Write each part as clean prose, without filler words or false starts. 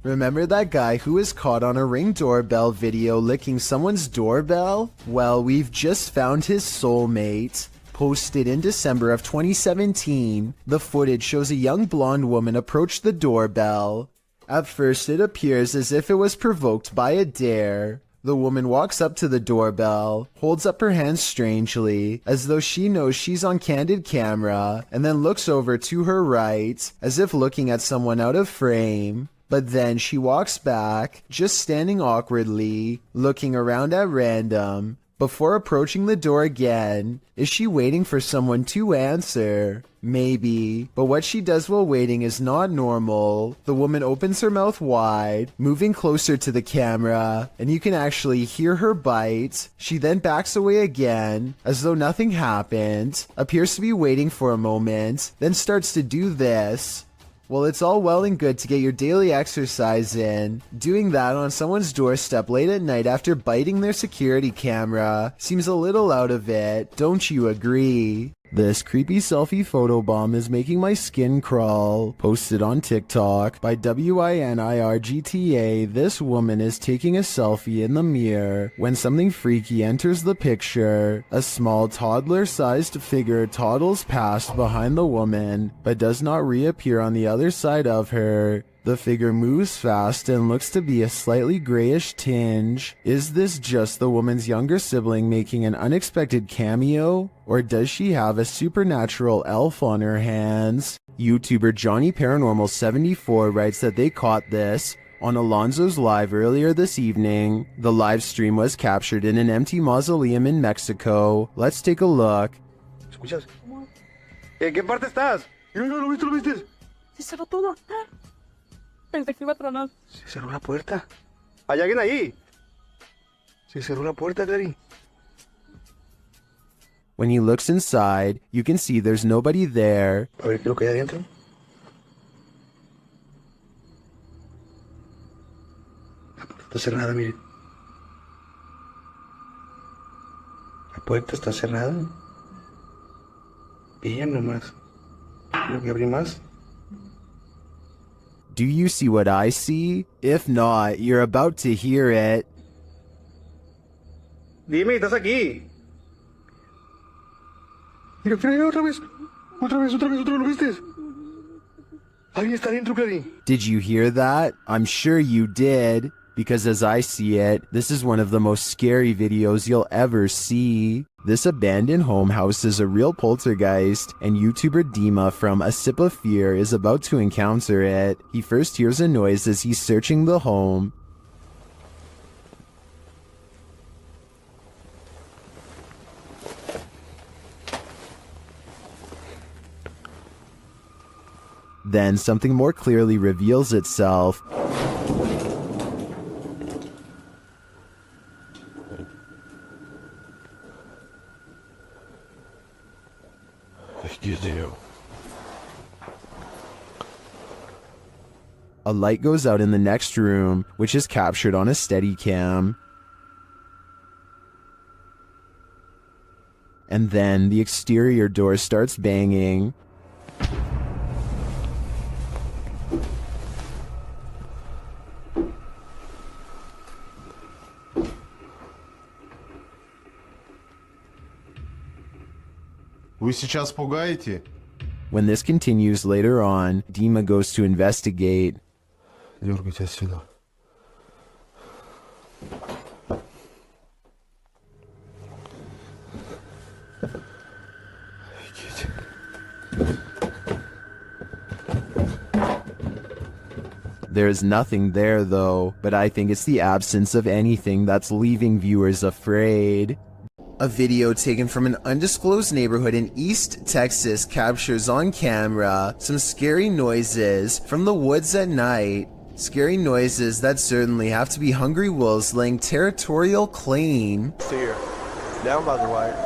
Remember that guy who was caught on a Ring doorbell video licking someone's doorbell? Well, we've just found his soulmate. Posted in December of 2017, the footage shows a young blonde woman approach the doorbell. At first, it appears as if it was provoked by a dare. The woman walks up to the doorbell, holds up her hands strangely, as though she knows she's on candid camera, and then looks over to her right, as if looking at someone out of frame. But then she walks back, just standing awkwardly, looking around at random, before approaching the door again. Is she waiting for someone to answer? Maybe, but what she does while waiting is not normal. The woman opens her mouth wide, moving closer to the camera, and you can actually hear her bite. She then backs away again, as though nothing happened, appears to be waiting for a moment, then starts to do this. Well, it's all well and good to get your daily exercise in. Doing that on someone's doorstep late at night after biting their security camera seems a little out of it, don't you agree? This creepy selfie photobomb is making my skin crawl. Posted on TikTok by WINIRGTA, this woman is taking a selfie in the mirror when something freaky enters the picture. A small toddler-sized figure toddles past behind the woman, but does not reappear on the other side of her. The figure moves fast and looks to be a slightly grayish tinge. Is this just the woman's younger sibling making an unexpected cameo? Or does she have a supernatural elf on her hands? YouTuber Johnny Paranormal 74 writes that they caught this on Alonzo's live earlier this evening. The live stream was captured in an empty mausoleum in Mexico. Let's take a look. ¿Escuchas? ¿En qué parte estás? No, ¿lo viste? ¿Lo viste? Se cerró todo. Pensé que iba a tronar. Se cerró la puerta. ¿Hay alguien ahí? Se cerró la puerta, Gary. When he looks inside, you can see there's nobody there. A ver qué es lo que hay adentro. La puerta está cerrada, miren. La puerta está cerrada. Bien nomás. Tengo que abrir más. Do you see what I see? If not, you're about to hear it. Dime, estás aquí. Mira, mira, otra vez. Otra vez, ¿lo viste? Alguien está dentro, Clary. Did you hear that? I'm sure you did. Because as I see it, this is one of the most scary videos you'll ever see. This abandoned home houses a real poltergeist, and YouTuber Dima from A Sip of Fear is about to encounter it. He first hears a noise as he's searching the home. Then something more clearly reveals itself. A light goes out in the next room, which is captured on a Steadicam. And then the exterior door starts banging. Вы сейчас пугаете? When this continues later on, Dima goes to investigate. Дергайте отсюда. There is nothing there though, but I think it's the absence of anything that's leaving viewers afraid. A video taken from an undisclosed neighborhood in East Texas captures on camera some scary noises from the woods at night. Scary noises that certainly have to be hungry wolves laying territorial claim. Here, down by the wire.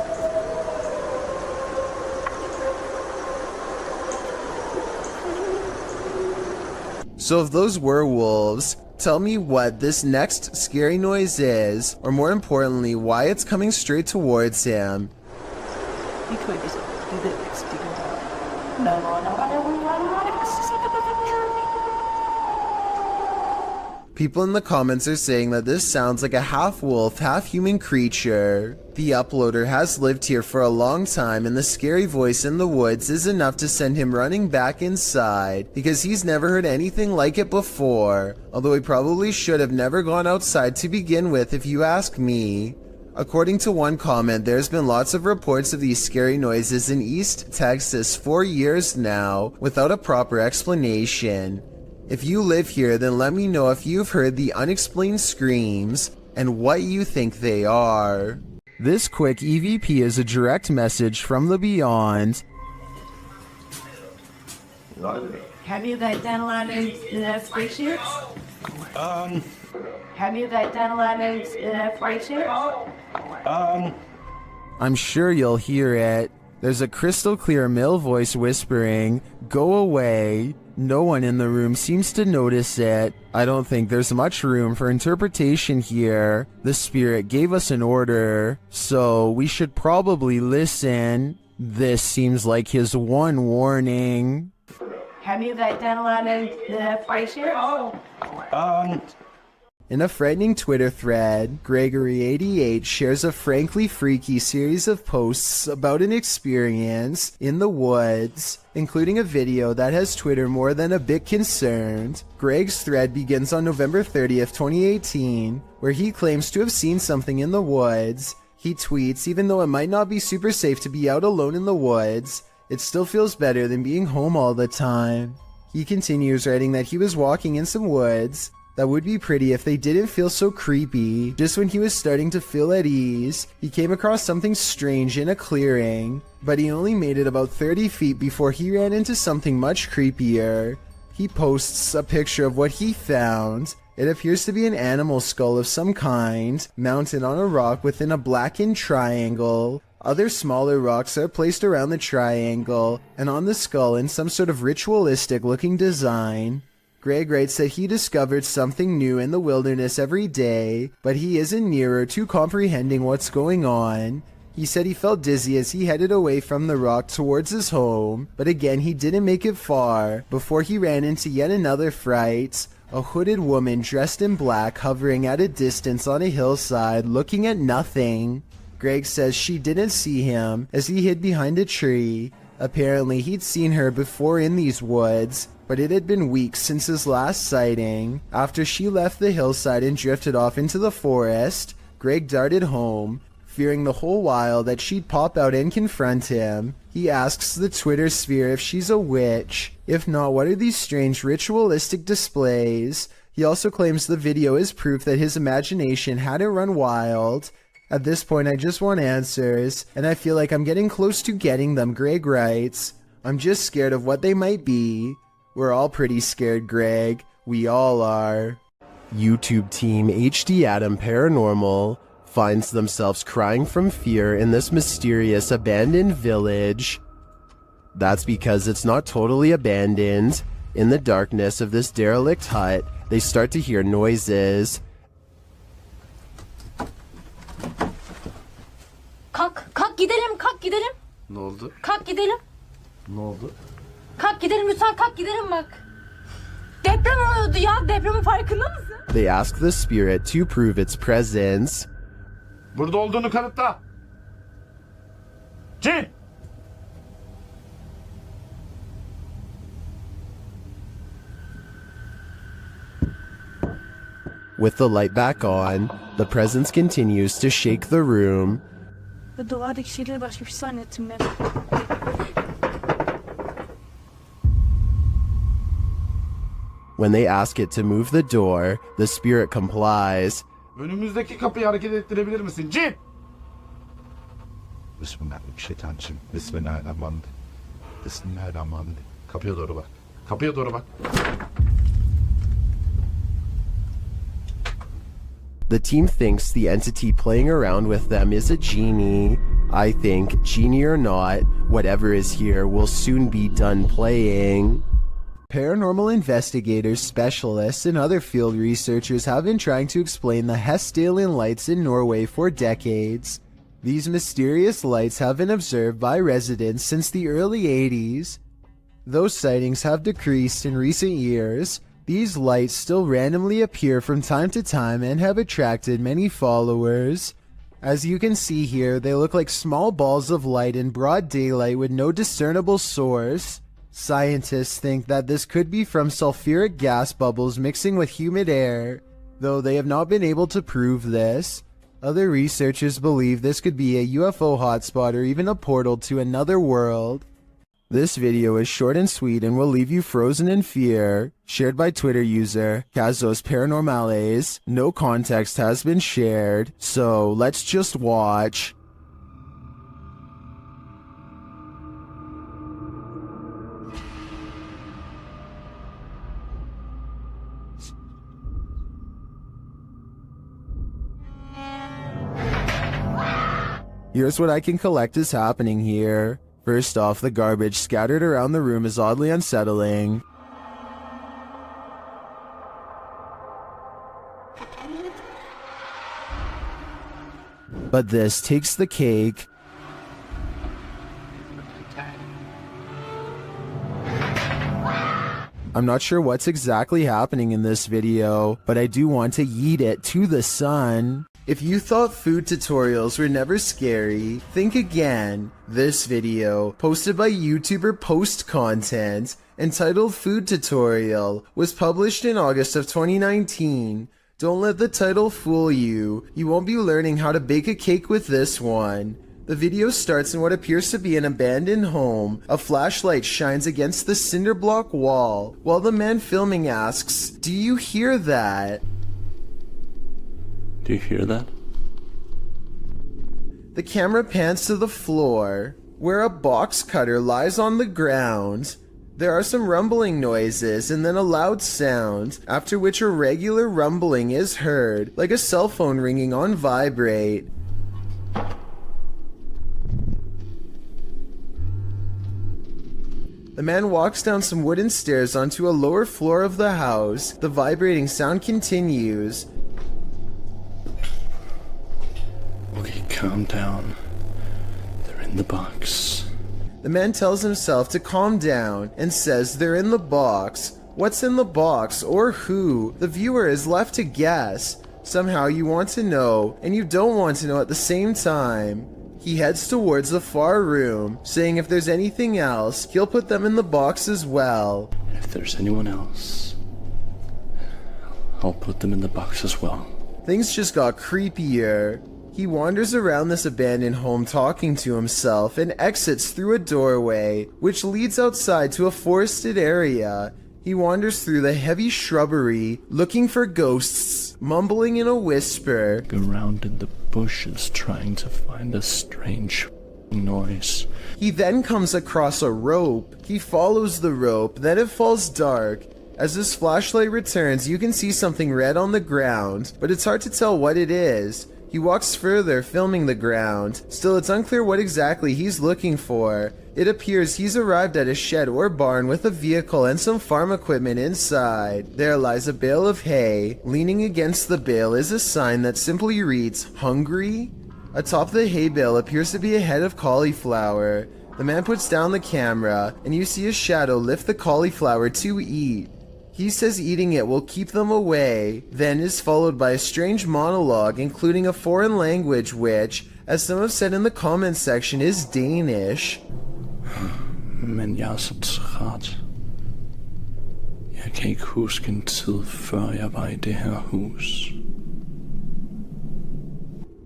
So if those were wolves, tell me what this next scary noise is, or more importantly, why it's coming straight towards him. He could just do the next No. People in the comments are saying that this sounds like a half-wolf, half-human creature. The uploader has lived here for a long time, and the scary voice in the woods is enough to send him running back inside, because he's never heard anything like it before, although he probably should have never gone outside to begin with if you ask me. According to one comment, there's been lots of reports of these scary noises in East Texas for years now, without a proper explanation. If you live here, then let me know if you've heard the unexplained screams and what you think they are. This quick EVP is a direct message from the beyond. Have you guys done a lot of spaceships? Have you guys done a lot of spaceships? I'm sure you'll hear it. There's a crystal clear male voice whispering, "Go away." No one in the room seems to notice it. I don't think there's much room for interpretation here. The spirit gave us an order, so we should probably listen. This seems like his one warning. Have you guys done a lot of spaceships? In a frightening Twitter thread, Gregory88 shares a frankly freaky series of posts about an experience in the woods, including a video that has Twitter more than a bit concerned. Greg's thread begins on November 30th, 2018, where he claims to have seen something in the woods. He tweets, "Even though it might not be super safe to be out alone in the woods, it still feels better than being home all the time." He continues writing that he was walking in some woods that would be pretty if they didn't feel so creepy. Just when he was starting to feel at ease, he came across something strange in a clearing, but he only made it about 30 feet before he ran into something much creepier. He posts a picture of what he found. It appears to be an animal skull of some kind, mounted on a rock within a blackened triangle. Other smaller rocks are placed around the triangle, and on the skull in some sort of ritualistic looking design. Greg writes that he discovered something new in the wilderness every day, but he isn't nearer to comprehending what's going on. He said he felt dizzy as he headed away from the rock towards his home, but again he didn't make it far before he ran into yet another fright. A hooded woman dressed in black hovering at a distance on a hillside looking at nothing. Greg says she didn't see him as he hid behind a tree. Apparently he'd seen her before in these woods, but it had been weeks since his last sighting. After she left the hillside and drifted off into the forest, Greg darted home, fearing the whole while that she'd pop out and confront him. He asks the Twitter sphere if she's a witch. If not, what are these strange ritualistic displays? He also claims the video is proof that his imagination hadn't run wild. At this point, I just want answers, and I feel like I'm getting close to getting them, Greg writes. I'm just scared of what they might be. We're all pretty scared, Greg. We all are. YouTube team HD Adam Paranormal finds themselves crying from fear in this mysterious abandoned village. That's because it's not totally abandoned. In the darkness of this derelict hut, they start to hear noises. Kalk gidelim, kalk gidelim. Ne oldu? Kalk gidelim. Ne oldu? Kalk gidelim lütfen, kalk gidelim bak. Deprem oluyordu ya, depremin farkında mısın? They ask the spirit to prove its presence. Burada olduğunu kanıtla. Cin! With the light back on, the presence continues to shake the room. Ve duvardaki şeyleri başka bir şey zannettim ben. When they ask it to move the door, the spirit complies. Önümüzdeki kapıyı hareket ettirebilir misin? Cin! Bismillahirrahmanirrahim. Bismillahirrahmanirrahim. Bismillahirrahmanirrahim. Kapıya doğru bak. Kapıya doğru bak. The team thinks the entity playing around with them is a genie. I think, genie or not, whatever is here will soon be done playing. Paranormal investigators, specialists, and other field researchers have been trying to explain the Hestalian lights in Norway for decades. These mysterious lights have been observed by residents since the early 80s. Those sightings have decreased in recent years, These lights still randomly appear from time to time and have attracted many followers. As you can see here, they look like small balls of light in broad daylight with no discernible source. Scientists think that this could be from sulfuric gas bubbles mixing with humid air, though they have not been able to prove this. Other researchers believe this could be a UFO hotspot or even a portal to another world. This video is short and sweet and will leave you frozen in fear. Shared by Twitter user Casos Paranormales. No context has been shared, so let's just watch. Here's what I can collect is happening here. First off, the garbage scattered around the room is oddly unsettling. But this takes the cake. I'm not sure what's exactly happening in this video, but I do want to yeet it to the sun. If you thought food tutorials were never scary, think again. This video, posted by YouTuber Post Content, entitled Food Tutorial, was published in August of 2019. Don't let the title fool you. You won't be learning how to bake a cake with this one. The video starts in what appears to be an abandoned home. A flashlight shines against the cinder block wall, while the man filming asks, "Do you hear that?" Do you hear that? The camera pans to the floor, where a box cutter lies on the ground. There are some rumbling noises and then a loud sound, after which a regular rumbling is heard, like a cell phone ringing on vibrate. The man walks down some wooden stairs onto a lower floor of the house. The vibrating sound continues. Okay, calm down. They're in the box. The man tells himself to calm down and says they're in the box. What's in the box or who? The viewer is left to guess. Somehow you want to know and you don't want to know at the same time. He heads towards the far room, saying if there's anything else, he'll put them in the box as well. And if there's anyone else, I'll put them in the box as well. Things just got creepier. He wanders around this abandoned home talking to himself and exits through a doorway, which leads outside to a forested area. He wanders through the heavy shrubbery, looking for ghosts, mumbling in a whisper. Around in the bushes trying to find a strange noise. He then comes across a rope. He follows the rope, then it falls dark. As his flashlight returns, you can see something red on the ground, but it's hard to tell what it is. He walks further, filming the ground. Still, it's unclear what exactly he's looking for. It appears he's arrived at a shed or barn with a vehicle and some farm equipment inside. There lies a bale of hay. Leaning against the bale is a sign that simply reads, "Hungry?" Atop the hay bale appears to be a head of cauliflower. The man puts down the camera, and you see a shadow lift the cauliflower to eat. He says eating it will keep them away, then is followed by a strange monologue including a foreign language which, as some have said in the comments section, is Danish. Men jeg så træt. Jeg kan ikke huske en tid før jeg var I det her hus.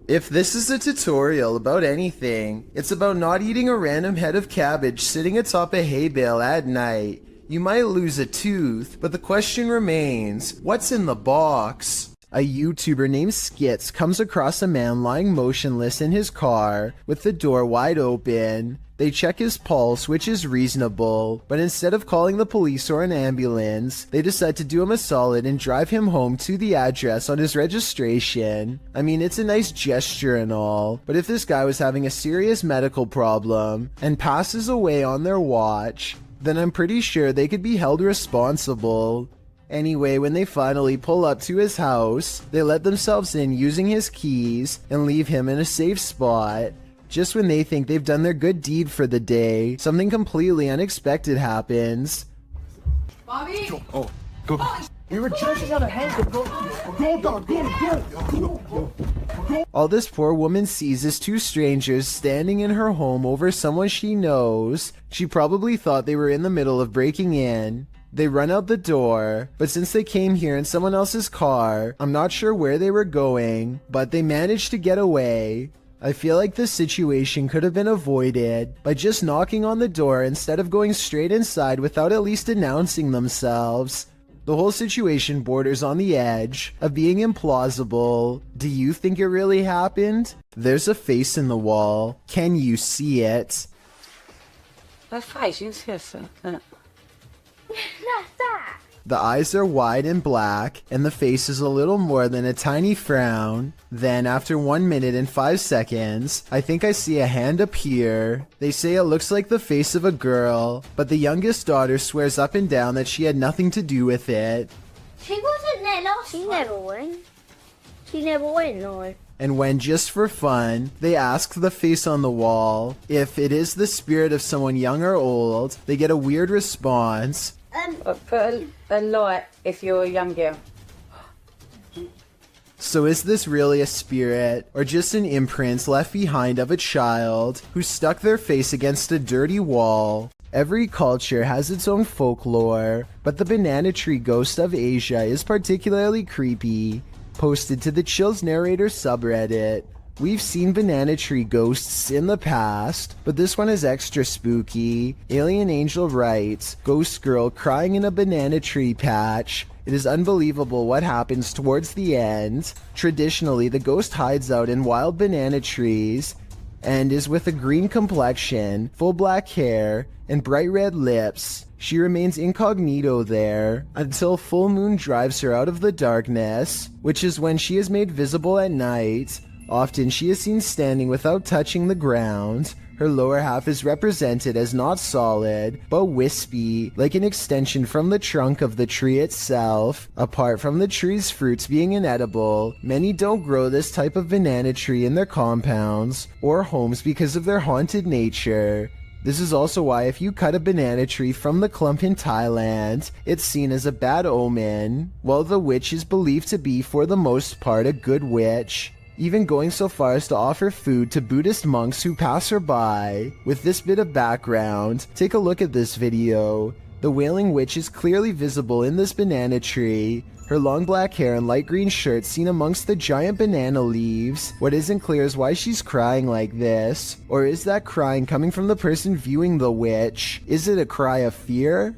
If this is a tutorial about anything, it's about not eating a random head of cabbage sitting atop a hay bale at night. You might lose a tooth, but the question remains, what's in the box? A YouTuber named Skits comes across a man lying motionless in his car, with the door wide open. They check his pulse, which is reasonable, but instead of calling the police or an ambulance, they decide to do him a solid and drive him home to the address on his registration. I mean, it's a nice gesture and all, but if this guy was having a serious medical problem and passes away on their watch, then I'm pretty sure they could be held responsible. Anyway, when they finally pull up to his house, they let themselves in using his keys and leave him in a safe spot. Just when they think they've done their good deed for the day, something completely unexpected happens. Bobby? Oh, Go. We were just out of hand. Go, dog, go. All this poor woman sees is two strangers standing in her home over someone she knows. She probably thought they were in the middle of breaking in. They run out the door, but since they came here in someone else's car, I'm not sure where they were going, but they managed to get away. I feel like this situation could have been avoided by just knocking on the door instead of going straight inside without at least announcing themselves. The whole situation borders on the edge of being implausible. Do you think it really happened? There's a face in the wall. Can you see it? Vad fan syns det? The eyes are wide and black, and the face is a little more than a tiny frown. Then, after 1 minute and 5 seconds, I think I see a hand appear. They say it looks like the face of a girl, but the youngest daughter swears up and down that she had nothing to do with it. She wasn't there last She never went. She never went, no. And when, just for fun, they ask the face on the wall if it is the spirit of someone young or old, they get a weird response. Put a light if you're a young girl. So is this really a spirit, or just an imprint left behind of a child who stuck their face against a dirty wall? Every culture has its own folklore, but the banana tree ghost of Asia is particularly creepy. Posted to the Chills Narrator subreddit. We've seen banana tree ghosts in the past, but this one is extra spooky. Alien Angel writes, "Ghost girl crying in a banana tree patch. It is unbelievable what happens towards the end. Traditionally, the ghost hides out in wild banana trees and is with a green complexion, full black hair, and bright red lips. She remains incognito there until full moon drives her out of the darkness, which is when she is made visible at night. Often she is seen standing without touching the ground. Her lower half is represented as not solid, but wispy, like an extension from the trunk of the tree itself. Apart from the tree's fruits being inedible, many don't grow this type of banana tree in their compounds or homes because of their haunted nature. This is also why if you cut a banana tree from the clump in Thailand, it's seen as a bad omen, while the witch is believed to be for the most part a good witch, even going so far as to offer food to Buddhist monks who pass her by. With this bit of background, take a look at this video. The Wailing Witch is clearly visible in this banana tree, her long black hair and light green shirt seen amongst the giant banana leaves. What isn't clear is why she's crying like this. Or is that crying coming from the person viewing the witch? Is it a cry of fear?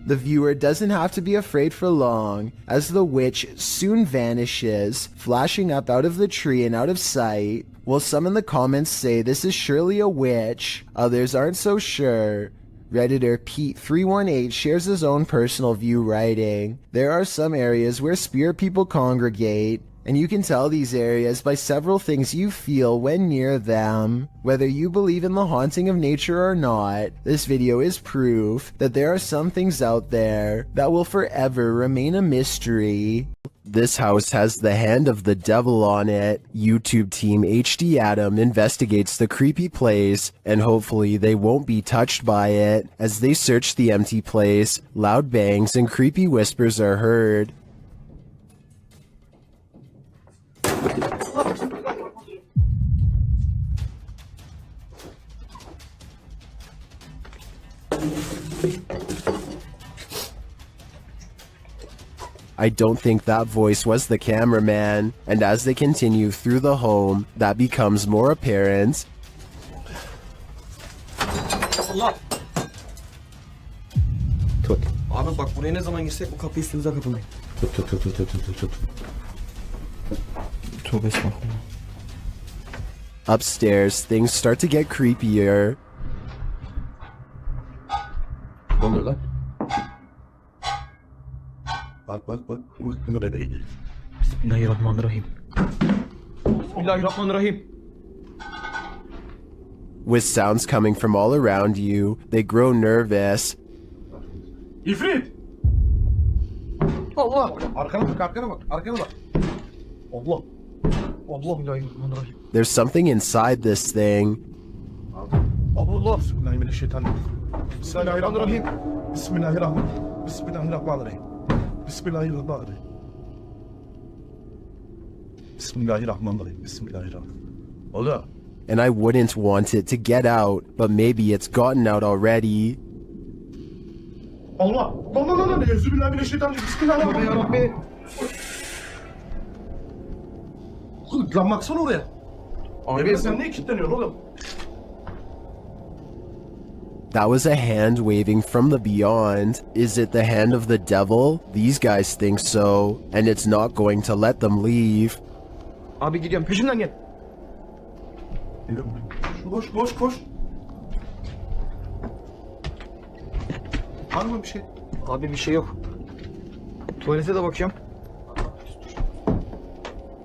The viewer doesn't have to be afraid for long, as the witch soon vanishes, flashing up out of the tree and out of sight. While some in the comments say this is surely a witch, others aren't so sure. Redditor Pete318 shares his own personal view, writing, "There are some areas where spirit people congregate, and you can tell these areas by several things you feel when near them. Whether you believe in the haunting of nature or not, this video is proof that there are some things out there that will forever remain a mystery." This house has the hand of the devil on it. YouTube team HD Adam investigates the creepy place, and hopefully they won't be touched by it. As they search the empty place, loud bangs and creepy whispers are heard. I don't think that voice was the cameraman, and as they continue through the home, that becomes more apparent. Allah. Tut. Abi bak buraya ne zaman girsek bu kapı üstümüze kapalı. Tut. Tövbe estağfurullah. Upstairs, things start to get creepier. Ne oluyor lan? Bak. Burada değil. Bismillahirrahmanirrahim. Bismillahirrahmanirrahim. With sounds coming from all around you, they grow nervous. İfrit! Allah! Arkana bak. Allah! Allah Bismillahirrahmanirrahim. There's something inside this thing. Allah. Bismillahirrahmanirrahim. Bismillahirrahmanirrahim. Bismillahirrahmanirrahim. Bismillahirrahmanirrahim. Bismillahirrahmanirrahim. Bismillahirrahmanirrahim. Bismillahirrahmanirrahim. Oğlum. And I wouldn't want it to get out, but maybe it's gotten out already. Allah. Allah. Bismillahirrahmanirrahim. Bismillahirrahmanirrahim. Oğlum lan baksana oraya. Abi sen niye kilitleniyorsun oğlum? That was a hand waving from the beyond. Is it the hand of the devil? These guys think so, and it's not going to let them leave. Abi gidiyorum peşimden gel. Koş. Var mı bir şey? Abi bir şey yok. Tuvalete de bakıyorum.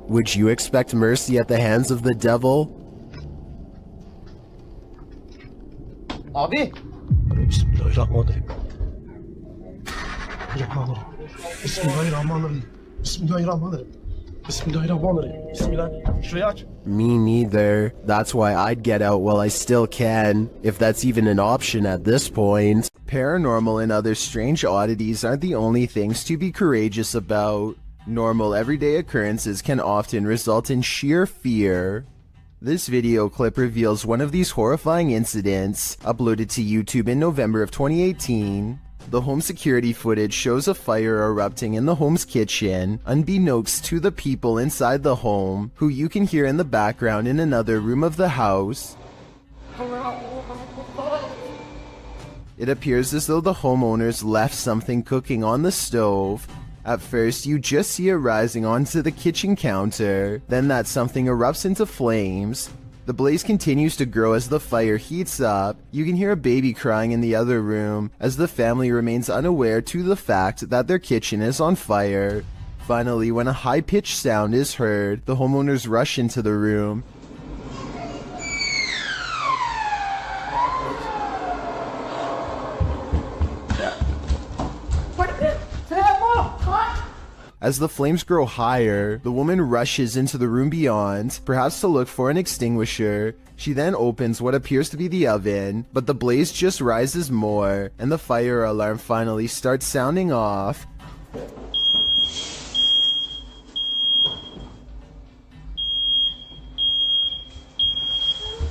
Would you expect mercy at the hands of the devil? Abi. Bismillahirrahmanirrahim. Bismillahirrahmanirrahim. Bismillahirrahmanirrahim. Bismillahirrahmanirrahim. Bismillah. Şurayı aç. Me neither. That's why I'd get out while I still can, if that's even an option at this point. Paranormal and other strange oddities aren't the only things to be courageous about. Normal everyday occurrences can often result in sheer fear. This video clip reveals one of these horrifying incidents, uploaded to YouTube in November of 2018. The home security footage shows a fire erupting in the home's kitchen, unbeknownst to the people inside the home, who you can hear in the background in another room of the house. It appears as though the homeowners left something cooking on the stove. At first, you just see it rising onto the kitchen counter, then that something erupts into flames. The blaze continues to grow as the fire heats up. You can hear a baby crying in the other room, as the family remains unaware to the fact that their kitchen is on fire. Finally, when a high-pitched sound is heard, the homeowners rush into the room. As the flames grow higher, the woman rushes into the room beyond, perhaps to look for an extinguisher. She then opens what appears to be the oven, but the blaze just rises more, and the fire alarm finally starts sounding off.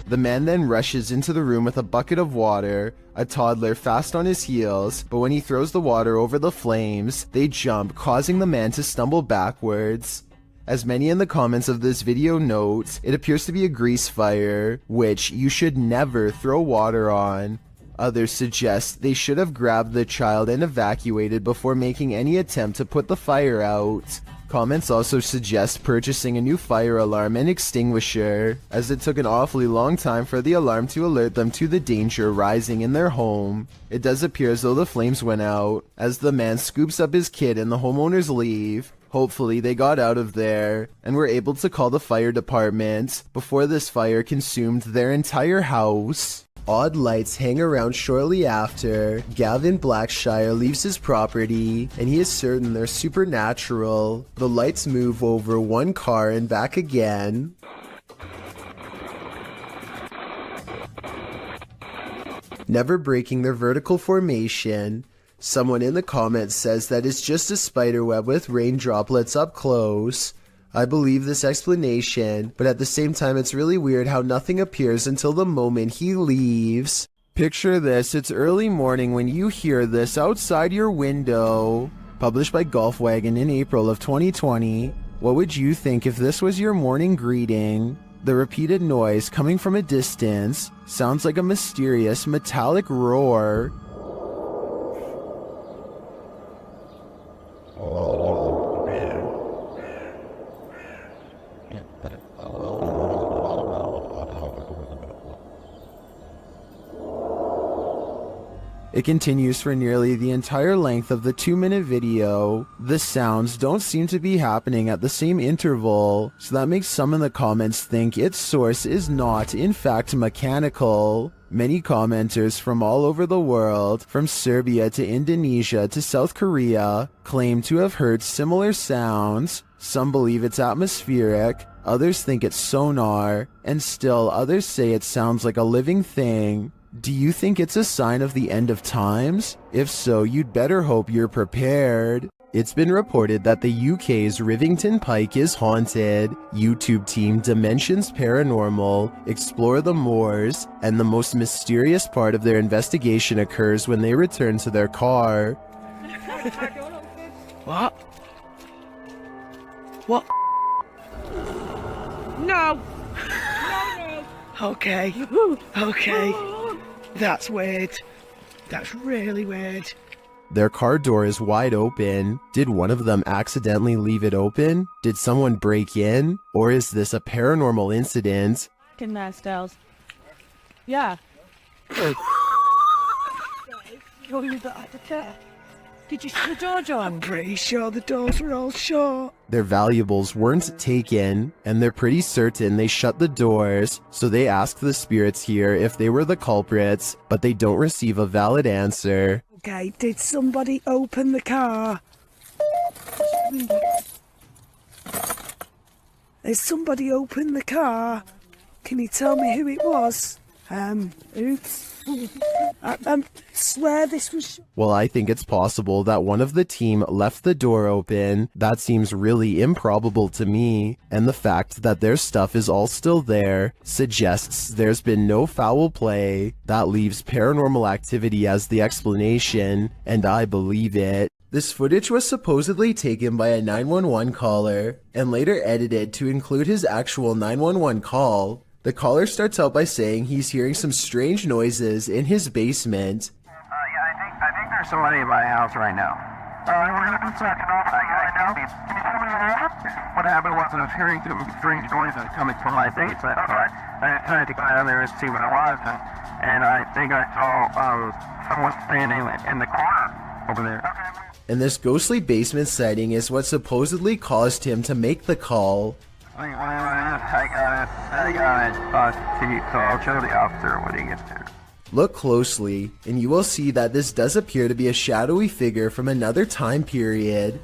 The man then rushes into the room with a bucket of water, a toddler fast on his heels, but when he throws the water over the flames, they jump, causing the man to stumble backwards. As many in the comments of this video note, it appears to be a grease fire, which you should never throw water on. Others suggest they should have grabbed the child and evacuated before making any attempt to put the fire out. Comments also suggest purchasing a new fire alarm and extinguisher, as it took an awfully long time for the alarm to alert them to the danger rising in their home. It does appear as though the flames went out, as the man scoops up his kid and the homeowners leave. Hopefully they got out of there, and were able to call the fire department, before this fire consumed their entire house. Odd lights hang around shortly after. Gavin Blackshire leaves his property, and he is certain they're supernatural. The lights move over one car and back again. Never breaking their vertical formation. Someone in the comments says that it's just a spiderweb with rain droplets up close. I believe this explanation, but at the same time it's really weird how nothing appears until the moment he leaves. Picture this, it's early morning when you hear this outside your window. Published by Golfwagon in April of 2020. What would you think if this was your morning greeting? The repeated noise coming from a distance sounds like a mysterious metallic roar. It continues for nearly the entire length of the 2-minute video. The sounds don't seem to be happening at the same interval, so that makes some in the comments think its source is not in fact mechanical. Many commenters from all over the world, from Serbia to Indonesia to South Korea, claim to have heard similar sounds. Some believe it's atmospheric, Others think it's sonar, and still others say it sounds like a living thing. Do you think it's a sign of the end of times? If so, you'd better hope you're prepared. It's been reported that the UK's Rivington Pike is haunted. YouTube team Dimensions Paranormal explore the moors, and the most mysterious part of their investigation occurs when they return to their car. What? What? No! Okay. Okay. That's weird. That's really weird. Their car door is wide open. Did one of them accidentally leave it open? Did someone break in? Or is this a paranormal incident? Nice styles. Yeah. Did you see the door, John? I'm pretty sure the doors were all shut. Their valuables weren't taken, and they're pretty certain they shut the doors, so they ask the spirits here if they were the culprits, but they don't receive a valid answer. Okay, did somebody open the car? Has somebody opened the car? Can you tell me who it was? Oops. I swear this was... Well, I think it's possible that one of the team left the door open. That seems really improbable to me, and the fact that their stuff is all still there suggests there's been no foul play. That leaves paranormal activity as the explanation, and I believe it. This footage was supposedly taken by a 911 caller, and later edited to include his actual 911 call. The caller starts out by saying he's hearing some strange noises in his basement. I think there's somebody in my house right now. What happened was I was hearing some strange noises coming from my basement. I tried to go down there and see what it was, and I think I saw someone standing in the corner over there. And this ghostly basement sighting is what supposedly caused him to make the call. I got it. So I'll show the officer when he gets there. Look closely, and you will see that this does appear to be a shadowy figure from another time period.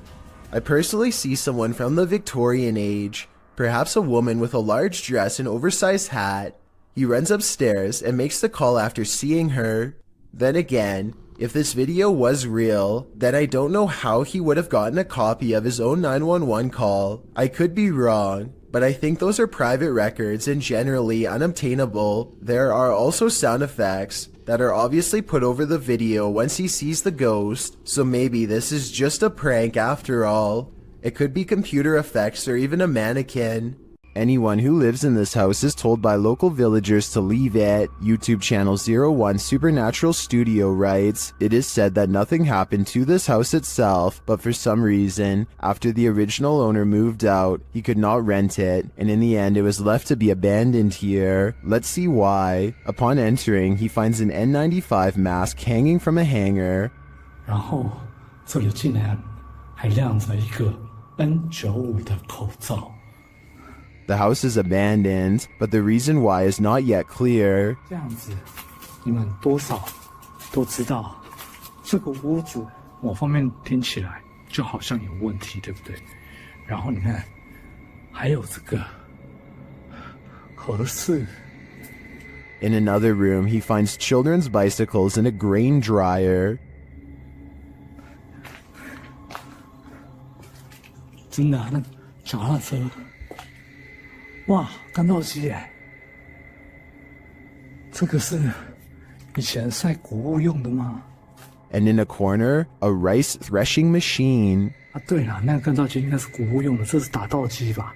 I personally see someone from the Victorian age, perhaps a woman with a large dress and oversized hat. He runs upstairs and makes the call after seeing her. Then again, if this video was real, then I don't know how he would have gotten a copy of his own 911 call. I could be wrong, but I think those are private records and generally unobtainable. There are also sound effects that are obviously put over the video once he sees the ghost, so maybe this is just a prank after all. It could be computer effects or even a mannequin. Anyone who lives in this house is told by local villagers to leave it. YouTube channel 01 Supernatural Studio writes, "It is said that nothing happened to this house itself, but for some reason, after the original owner moved out, he could not rent it, and in the end it was left to be abandoned here. Let's see why." Upon entering, he finds an N95 mask hanging from a hanger. 然后这里竟然还亮着一个 N95 的口罩。 The house is abandoned, but the reason why is not yet clear. 这样子，你们多少都知道，这个屋子某方面听起来就好像有问题，对不对？然后你看，还有这个盒子。 In another room, he finds children's bicycles and a grain dryer. 真的，那脚踏车。 哇，干豆机耶！这个是以前晒谷物用的吗？ And in a corner, a rice threshing machine. 啊，对了，那个干燥机应该是谷物用的，这是打稻机吧？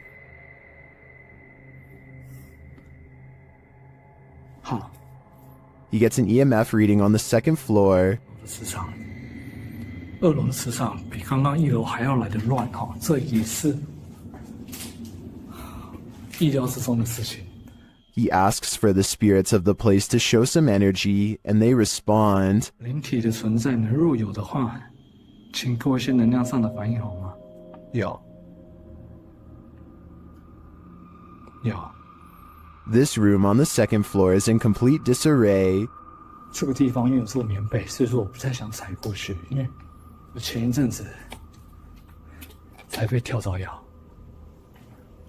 好。He gets an EMF reading on the second floor. 磁场，2楼的磁场比刚刚1楼还要来得乱哈，这也是。 意料之中的事情。 He asks for the spirits of the place to show some energy, and they respond. 灵体的存在呢，若有的话，请给我一些能量上的反应好吗？有。有。 This room on the second floor is in complete disarray. 这个地方因为有做棉被，所以说我不太想踩过去，因为我前一阵子才被跳蚤咬。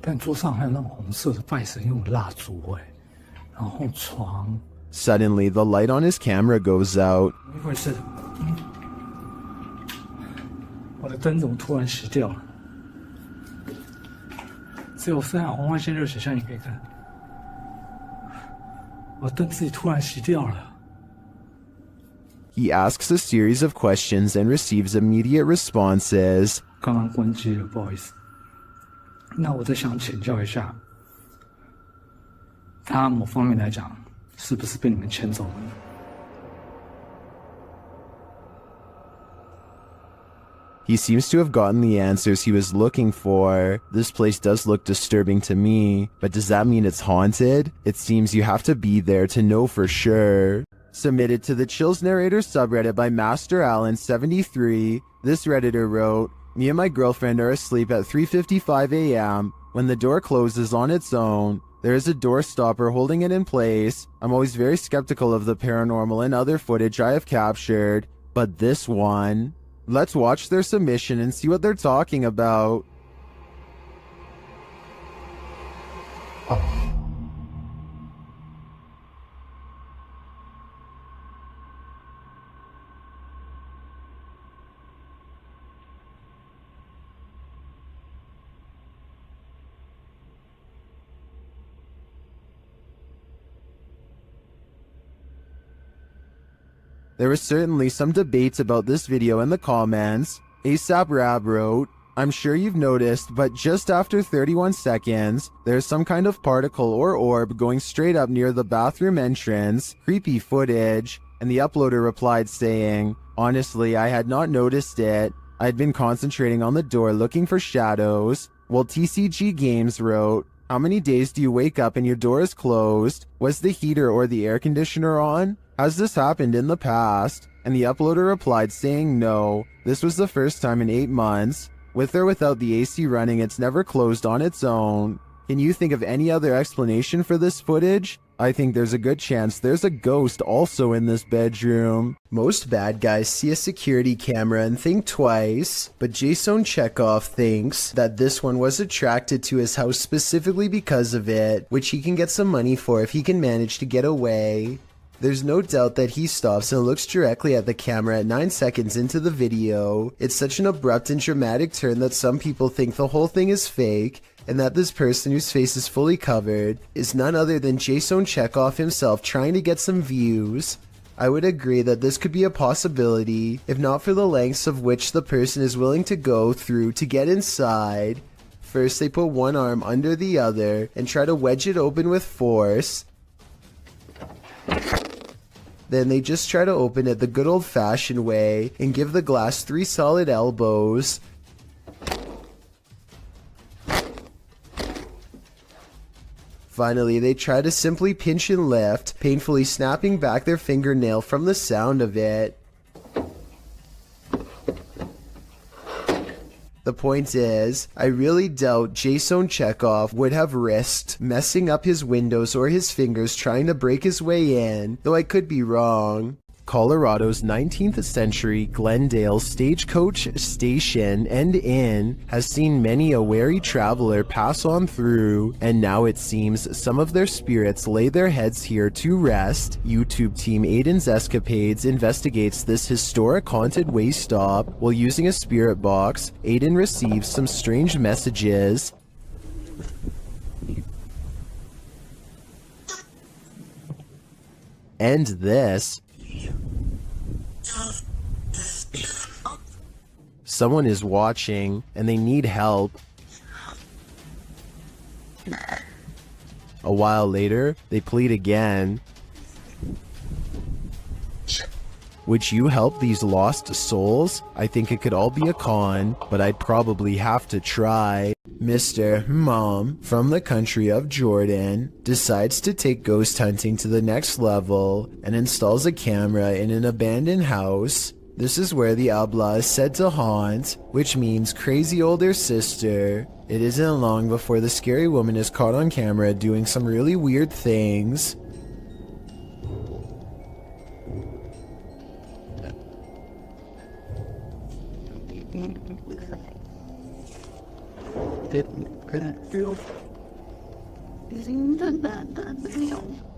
但桌上还有那种红色的拜神用的蜡烛然后床。Suddenly, the light on his camera goes out. 怎么回事？我的灯怎么突然熄掉了？只有三红外线热显像你可以看，我灯自己突然熄掉了。He asks a series of questions and receives immediate responses. 刚刚关机了，不好意思。那我再想请教一下，他某方面来讲，是不是被你们牵走了呢？ He seems to have gotten the answers he was looking for. This place does look disturbing to me, but does that mean it's haunted? It seems you have to be there to know for sure. Submitted to the Chills Narrator subreddit by Master Allen73, this Redditor wrote, "Me and my girlfriend are asleep at 3:55 a.m. when the door closes on its own. There is a door stopper holding it in place. I'm always very skeptical of the paranormal and other footage I have captured, but this one..." Let's watch their submission and see what they're talking about. There was certainly some debates about this video in the comments. ASAP Rab wrote, "I'm sure you've noticed, but just after 31 seconds, there's some kind of particle or orb going straight up near the bathroom entrance. Creepy footage." And the uploader replied saying, "Honestly, I had not noticed it. I'd been concentrating on the door looking for shadows." While TCG Games wrote, "How many days do you wake up and your door is closed? Was the heater or the air conditioner on? Has this happened in the past?" And the uploader replied saying no, this was the first time in 8 months. With or without the AC running, it's never closed on its own. Can you think of any other explanation for this footage? I think there's a good chance there's a ghost also in this bedroom. Most bad guys see a security camera and think twice, but Jason Chekhov thinks that this one was attracted to his house specifically because of it, which he can get some money for if he can manage to get away. There's no doubt that he stops and looks directly at the camera at 9 seconds into the video. It's such an abrupt and dramatic turn that some people think the whole thing is fake, and that this person whose face is fully covered is none other than Jason Chekhov himself trying to get some views. I would agree that this could be a possibility, if not for the lengths of which the person is willing to go through to get inside. First they put one arm under the other and try to wedge it open with force. Then they just try to open it the good old-fashioned way and give the glass 3 solid elbows. Finally, they try to simply pinch and lift, painfully snapping back their fingernail from the sound of it. The point is, I really doubt Jason Chekhov would have risked messing up his windows or his fingers trying to break his way in, though I could be wrong. Colorado's 19th century Glendale stagecoach station and inn has seen many a wary traveler pass on through, and now it seems some of their spirits lay their heads here to rest. YouTube team Aiden's Escapades investigates this historic haunted way stop. While using a spirit box, Aiden receives some strange messages. And this. Someone is watching, and they need help. A while later, they plead again. Would you help these lost souls? I think it could all be a con, but I'd probably have to try. Mr. Mom, from the country of Jordan, decides to take ghost hunting to the next level and installs a camera in an abandoned house. This is where the Abla is said to haunt, which means crazy older sister. It isn't long before the scary woman is caught on camera doing some really weird things.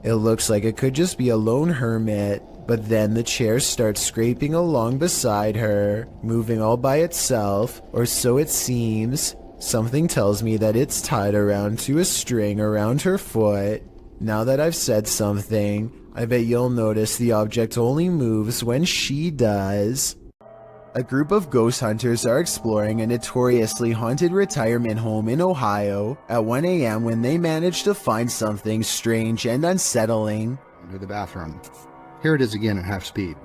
It looks like it could just be a lone hermit, but then the chair starts scraping along beside her, moving all by itself, or so it seems. Something tells me that it's tied around to a string around her foot. Now that I've said something, I bet you'll notice the object only moves when she does. A group of ghost hunters are exploring a notoriously haunted retirement home in Ohio at 1 a.m. when they manage to find something strange and unsettling. Under the bathroom. Here it is again at half speed.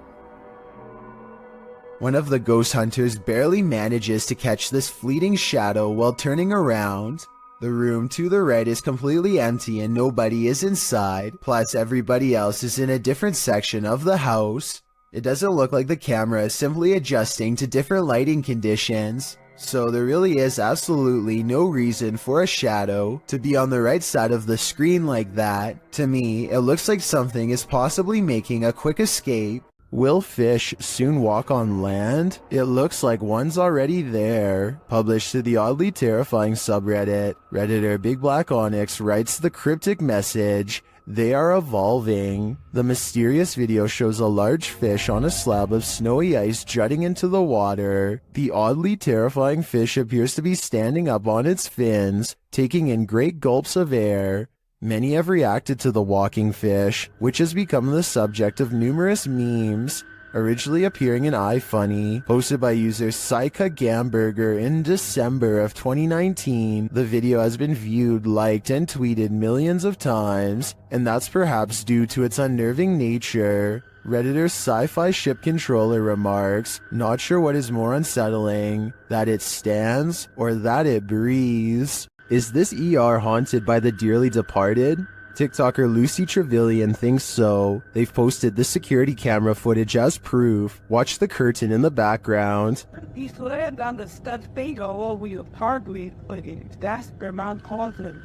One of the ghost hunters barely manages to catch this fleeting shadow while turning around. The room to the right is completely empty and nobody is inside, plus everybody else is in a different section of the house. It doesn't look like the camera is simply adjusting to different lighting conditions, so there really is absolutely no reason for a shadow to be on the right side of the screen like that. To me, it looks like something is possibly making a quick escape. Will fish soon walk on land? It looks like one's already there. Published to the oddly terrifying subreddit, Redditor Big Black Onyx writes the cryptic message, "They are evolving." The mysterious video shows a large fish on a slab of snowy ice jutting into the water. The oddly terrifying fish appears to be standing up on its fins, taking in great gulps of air. Many have reacted to the walking fish, which has become the subject of numerous memes, originally appearing in iFunny, posted by user Saika Gamberger in December of 2019. The video has been viewed, liked, and tweeted millions of times, and that's perhaps due to its unnerving nature. Redditor Sci-Fi Ship Controller remarks, "Not sure what is more unsettling, that it stands or that it breathes." Is this ER haunted by the dearly departed? TikToker Lucy Trevelyan thinks so. They've posted the security camera footage as proof. Watch the curtain in the background. He's laying down the stuff finger over your hardly, but that's the amount causing.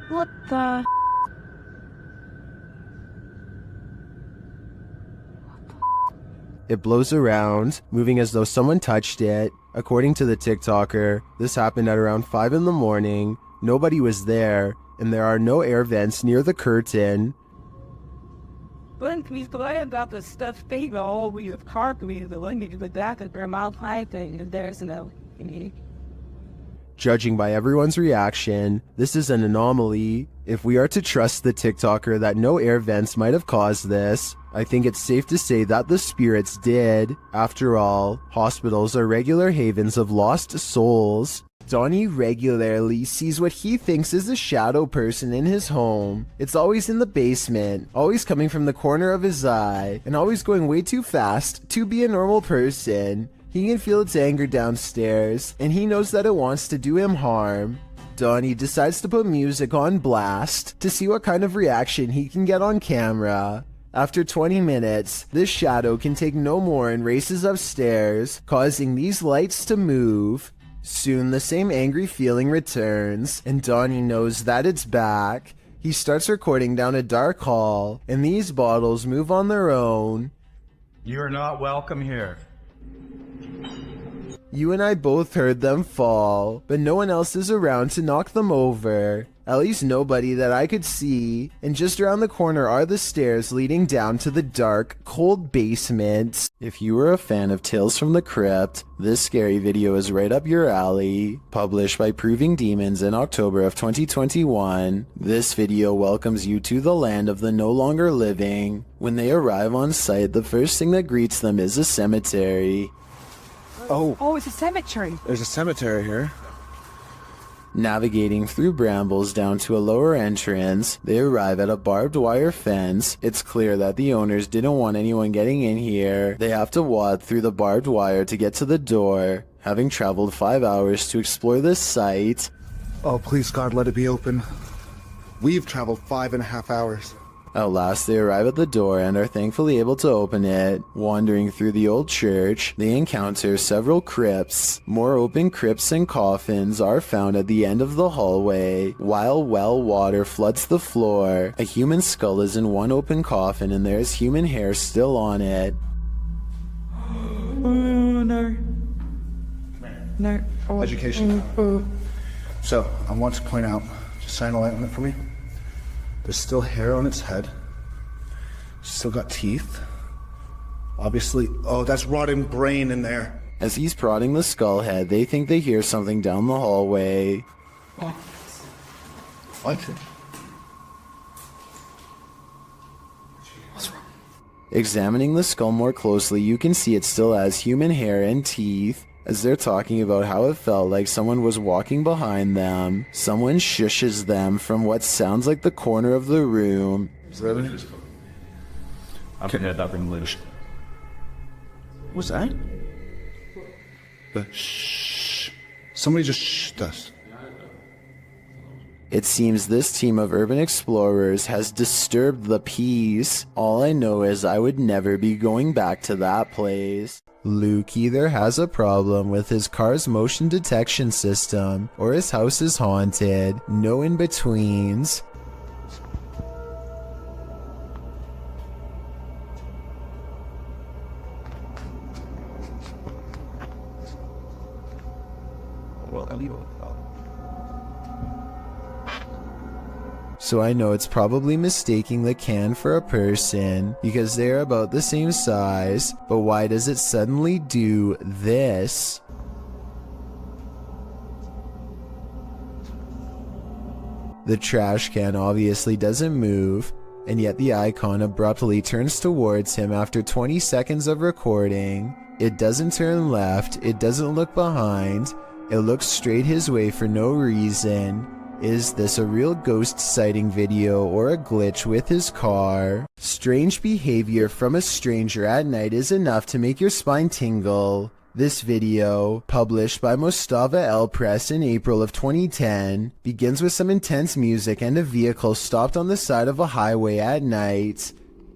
What the? It blows around, moving as though someone touched it. According to the TikToker, this happened at around 5 in the morning. Nobody was there, and there are no air vents near the curtain. When he's laying down the stuff finger over your hardly, but that's the amount causing. There's no. Judging by everyone's reaction, this is an anomaly. If we are to trust the TikToker that no air vents might have caused this, I think it's safe to say that the spirits did. After all, hospitals are regular havens of lost souls. Donnie regularly sees what he thinks is a shadow person in his home. It's always in the basement, always coming from the corner of his eye, and always going way too fast to be a normal person. He can feel its anger downstairs, and he knows that it wants to do him harm. Donnie decides to put music on blast to see what kind of reaction he can get on camera. After 20 minutes, this shadow can take no more and races upstairs, causing these lights to move. Soon the same angry feeling returns, and Donnie knows that it's back. He starts recording down a dark hall, and these bottles move on their own. "You're not welcome here." You and I both heard them fall, but no one else is around to knock them over. At least nobody that I could see, and just around the corner are the stairs leading down to the dark, cold basement. If you were a fan of Tales from the Crypt, this scary video is right up your alley. Published by Proving Demons in October of 2021, this video welcomes you to the land of the no longer living. When they arrive on site, the first thing that greets them is a cemetery. Oh, it's a cemetery. There's a cemetery here. Navigating through brambles down to a lower entrance, they arrive at a barbed wire fence. It's clear that the owners didn't want anyone getting in here. They have to wade through the barbed wire to get to the door. Having traveled 5 hours to explore this site. Oh, please, God, let it be open. We've traveled 5.5 hours. At last they arrive at the door and are thankfully able to open it. Wandering through the old church, they encounter several crypts. More open crypts and coffins are found at the end of the hallway, while well water floods the floor. A human skull is in one open coffin and there is human hair still on it. Oh, no. No. Education. So, I want to point out, just shine a light on it for me. There's still hair on its head. Still got teeth. Obviously, oh, that's rotting brain in there. As he's prodding the skull head, they think they hear something down the hallway. What? Examining the skull more closely, you can see it still has human hair and teeth. As they're talking about how it felt like someone was walking behind them, someone shushes them from what sounds like the corner of the room. Is that it? What's that? The shh. Somebody just shh us. It seems this team of urban explorers has disturbed the peace. All I know is I would never be going back to that place. Luke either has a problem with his car's motion detection system or his house is haunted. No in-betweens. So I know it's probably mistaking the can for a person because they're about the same size, but why does it suddenly do this? The trash can obviously doesn't move, and yet the icon abruptly turns towards him after 20 seconds of recording. It doesn't turn left, it doesn't look behind, it looks straight his way for no reason. Is this a real ghost sighting video or a glitch with his car? Strange behavior from a stranger at night is enough to make your spine tingle. This video, published by Mostava L Press in April of 2010, begins with some intense music and a vehicle stopped on the side of a highway at night.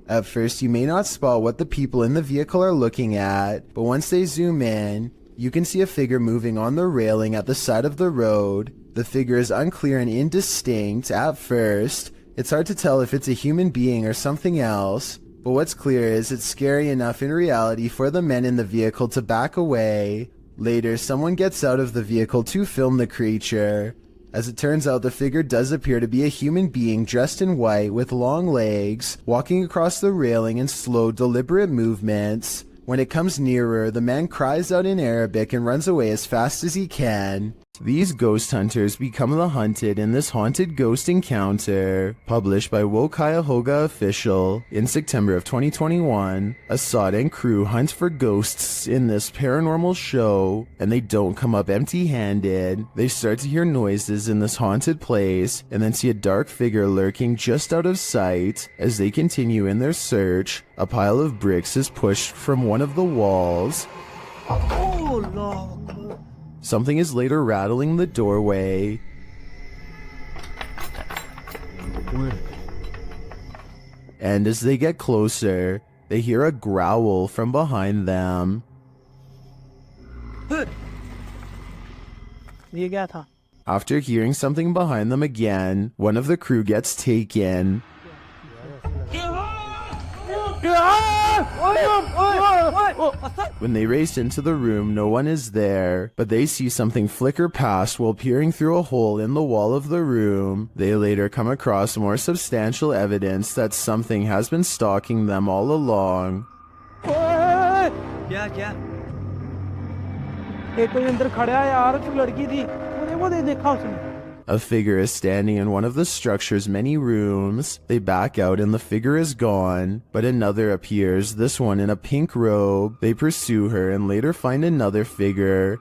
At first you may not spot what the people in the vehicle are looking at, but once they zoom in, you can see a figure moving on the railing at the side of the road. The figure is unclear and indistinct at first. It's hard to tell if it's a human being or something else, but what's clear is it's scary enough in reality for the men in the vehicle to back away. Later, someone gets out of the vehicle to film the creature. As it turns out, the figure does appear to be a human being dressed in white with long legs, walking across the railing in slow, deliberate movements. When it comes nearer, the man cries out in Arabic and runs away as fast as he can. These ghost hunters become the hunted in this haunted ghost encounter. Published by Cuyahoga Official in September of 2021, Assad and crew hunt for ghosts in this paranormal show, and they don't come up empty-handed. They start to hear noises in this haunted place, and then see a dark figure lurking just out of sight. As they continue in their search, a pile of bricks is pushed from one of the walls. Oh, Lord. Something is later rattling the doorway. And as they get closer, they hear a growl from behind them. After hearing something behind them again, one of the crew gets taken. When they race into the room, no one is there, but they see something flicker past while peering through a hole in the wall of the room. They later come across more substantial evidence that something has been stalking them all along. A figure is standing in one of the structure's many rooms. They back out and the figure is gone, but another appears, this one in a pink robe. They pursue her and later find another figure.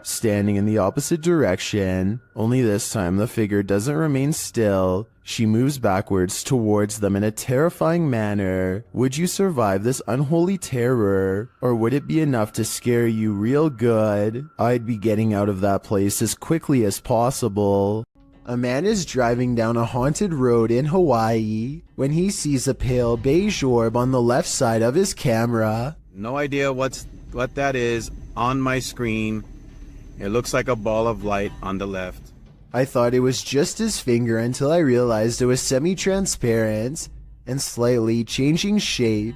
Standing in the opposite direction, only this time the figure doesn't remain still. She moves backwards towards them in a terrifying manner. Would you survive this unholy terror? Or would it be enough to scare you real good? I'd be getting out of that place as quickly as possible. A man is driving down a haunted road in Hawaii when he sees a pale beige orb on the left side of his camera. No idea what that is on my screen. It looks like a ball of light on the left. I thought it was just his finger until I realized it was semi-transparent. and slightly changing shape.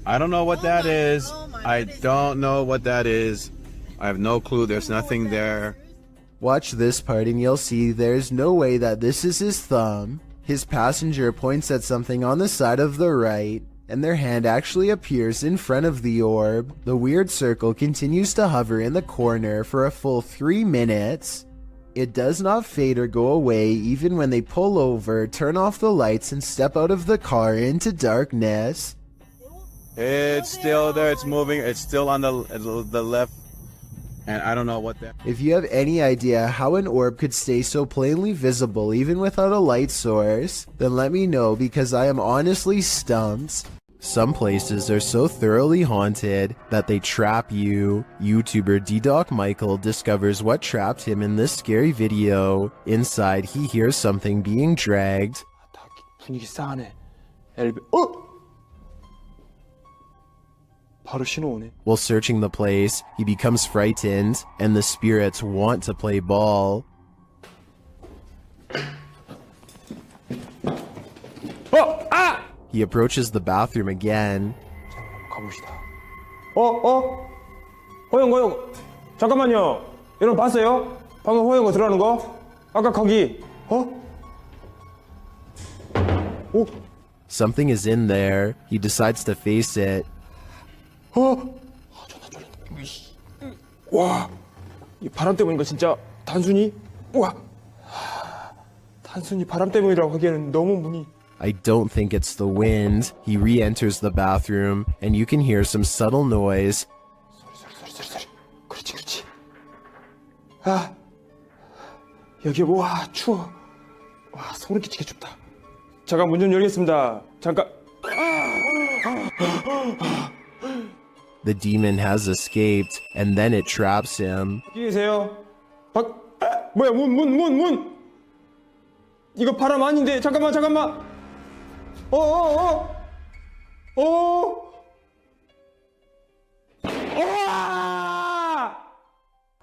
I don't know what that is. I don't know what that is. I have no clue. There's nothing there. Watch this part and you'll see there's no way that this is his thumb. His passenger points at something on the side of the right, and their hand actually appears in front of the orb. The weird circle continues to hover in the corner for a full 3 minutes. It does not fade or go away even when they pull over, turn off the lights, and step out of the car into darkness. It's still there. It's moving. It's still on the left. And I don't know what that... If you have any idea how an orb could stay so plainly visible even without a light source, then let me know because I am honestly stumped. Some places are so thoroughly haunted that they trap you. YouTuber D-Doc Michael discovers what trapped him in this scary video. Inside, he hears something being dragged. 분위기 싸하네. 바로 신호 오네. While searching the place, he becomes frightened, and the spirits want to play ball. He approaches the bathroom again. 가봅시다. 호영. 잠깐만요. 여러분 봤어요? 방금 호영 들어가는 거? 아까 거기. Something is in there. He decides to face it. 존나 쫄린다. 와, 이 바람 때문인가 진짜 단순히? 와, 단순히 바람 때문이라고 하기에는 너무 문이. I don't think it's the wind. He re-enters the bathroom, and you can hear some subtle noise. 소리. 그렇지. 아, 여기 와 추워. 와 소름 끼치게 춥다. 잠깐 문 좀 열겠습니다. 잠깐. The demon has escaped, and then it traps him. 여기 계세요. 뭐야 문. 이거 바람 아닌데 잠깐만.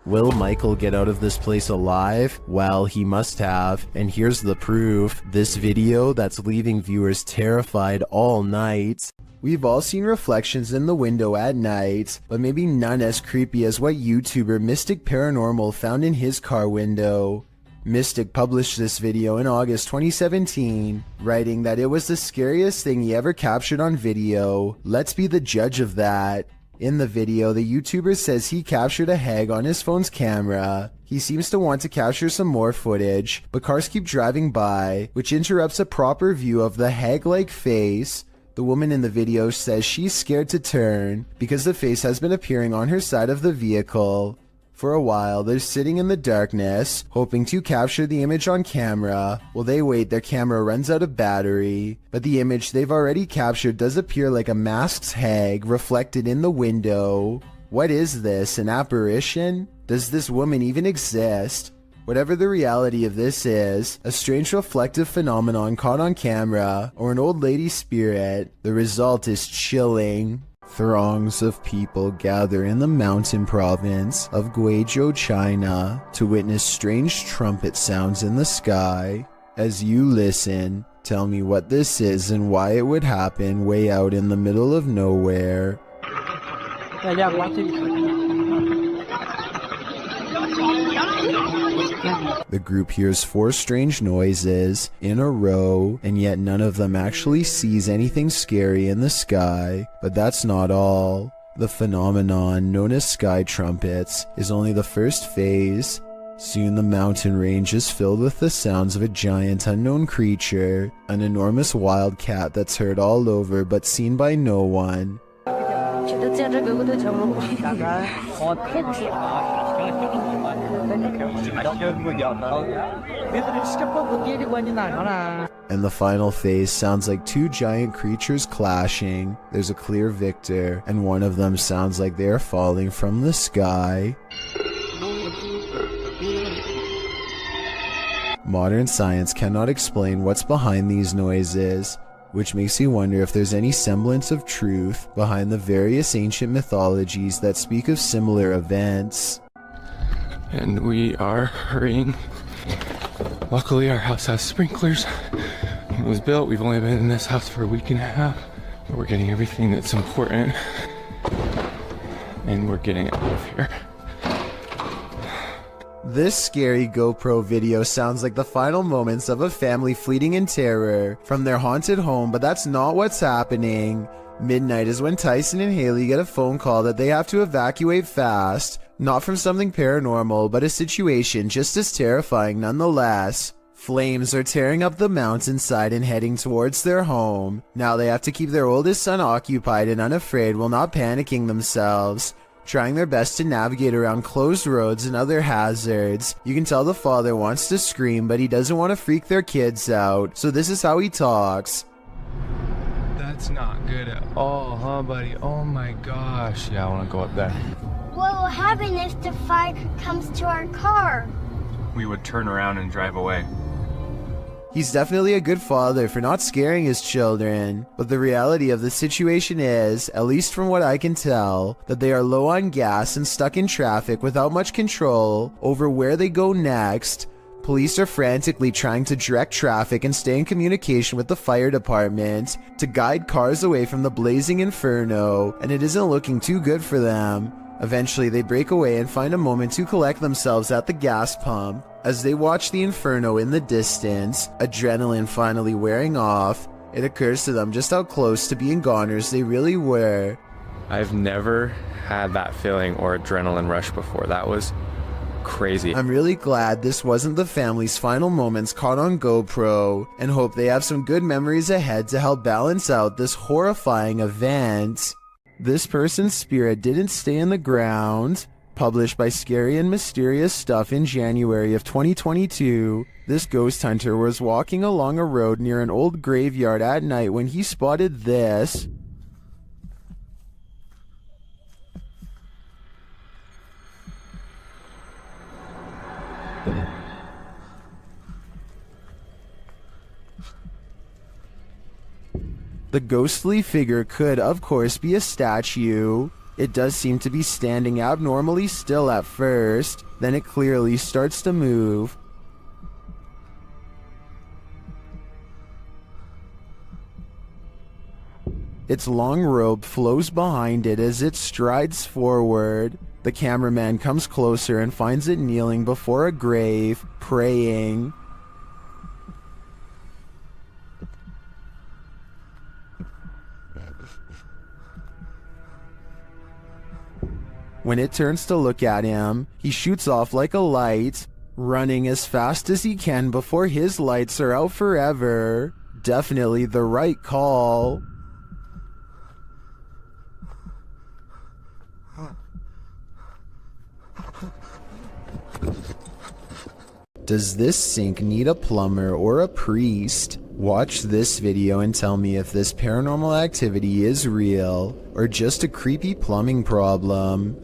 Will Michael get out of this place alive? Well, he must have, and here's the proof. This video that's leaving viewers terrified all night. We've all seen reflections in the window at night, but maybe none as creepy as what YouTuber Mystic Paranormal found in his car window. Mystic published this video in August 2017, writing that it was the scariest thing he ever captured on video. Let's be the judge of that. In the video, the YouTuber says he captured a hag on his phone's camera. He seems to want to capture some more footage, but cars keep driving by, which interrupts a proper view of the hag-like face. The woman in the video says she's scared to turn because the face has been appearing on her side of the vehicle. For a while, they're sitting in the darkness, hoping to capture the image on camera. While they wait, their camera runs out of battery, but the image they've already captured does appear like a masked hag reflected in the window. What is this, an apparition? Does this woman even exist? Whatever the reality of this is, a strange reflective phenomenon caught on camera, or an old lady spirit, the result is chilling. Throngs of people gather in the mountain province of Guizhou, China, to witness strange trumpet sounds in the sky. As you listen, tell me what this is and why it would happen way out in the middle of nowhere. The group hears 4 strange noises in a row, and yet none of them actually sees anything scary in the sky. But that's not all. The phenomenon known as sky trumpets is only the first phase. Soon the mountain range is filled with the sounds of a giant unknown creature, an enormous wild cat that's heard all over but seen by no one. And the final phase sounds like 2 giant creatures clashing. There's a clear victor, and one of them sounds like they are falling from the sky. Modern science cannot explain what's behind these noises, which makes you wonder if there's any semblance of truth behind the various ancient mythologies that speak of similar events. And we are hurrying. Luckily our house has sprinklers. it was built. We've only been in this house for a week and a half, but we're getting everything that's important, and we're getting it out of here. This scary GoPro video sounds like the final moments of a family fleeing in terror from their haunted home, but that's not what's happening. Midnight is when Tyson and Haley get a phone call that they have to evacuate fast, not from something paranormal, but a situation just as terrifying nonetheless. Flames are tearing up the mountainside and heading towards their home. Now they have to keep their oldest son occupied and unafraid while not panicking themselves, trying their best to navigate around closed roads and other hazards. You can tell the father wants to scream, but he doesn't want to freak their kids out, so this is how he talks. That's not good at all, huh, buddy? Oh my gosh. Yeah, I want to go up there. What will happen if the fire comes to our car? We would turn around and drive away. He's definitely a good father for not scaring his children, but the reality of the situation is, at least from what I can tell, that they are low on gas and stuck in traffic without much control over where they go next. Police are frantically trying to direct traffic and stay in communication with the fire department to guide cars away from the blazing inferno, and it isn't looking too good for them. Eventually, they break away and find a moment to collect themselves at the gas pump. As they watch the inferno in the distance, adrenaline finally wearing off, it occurs to them just how close to being goners they really were. I've never had that feeling or adrenaline rush before. That was crazy. I'm really glad this wasn't the family's final moments caught on GoPro, and hope they have some good memories ahead to help balance out this horrifying event. This person's spirit didn't stay in the ground. Published by Scary and Mysterious Stuff in January of 2022, this ghost hunter was walking along a road near an old graveyard at night when he spotted this. The ghostly figure could, of course, be a statue. It does seem to be standing abnormally still at first, then it clearly starts to move. Its long robe flows behind it as it strides forward. The cameraman comes closer and finds it kneeling before a grave, praying. When it turns to look at him, he shoots off like a light, running as fast as he can before his lights are out forever. Definitely the right call. Does this sink need a plumber or a priest? Watch this video and tell me if this paranormal activity is real or just a creepy plumbing problem.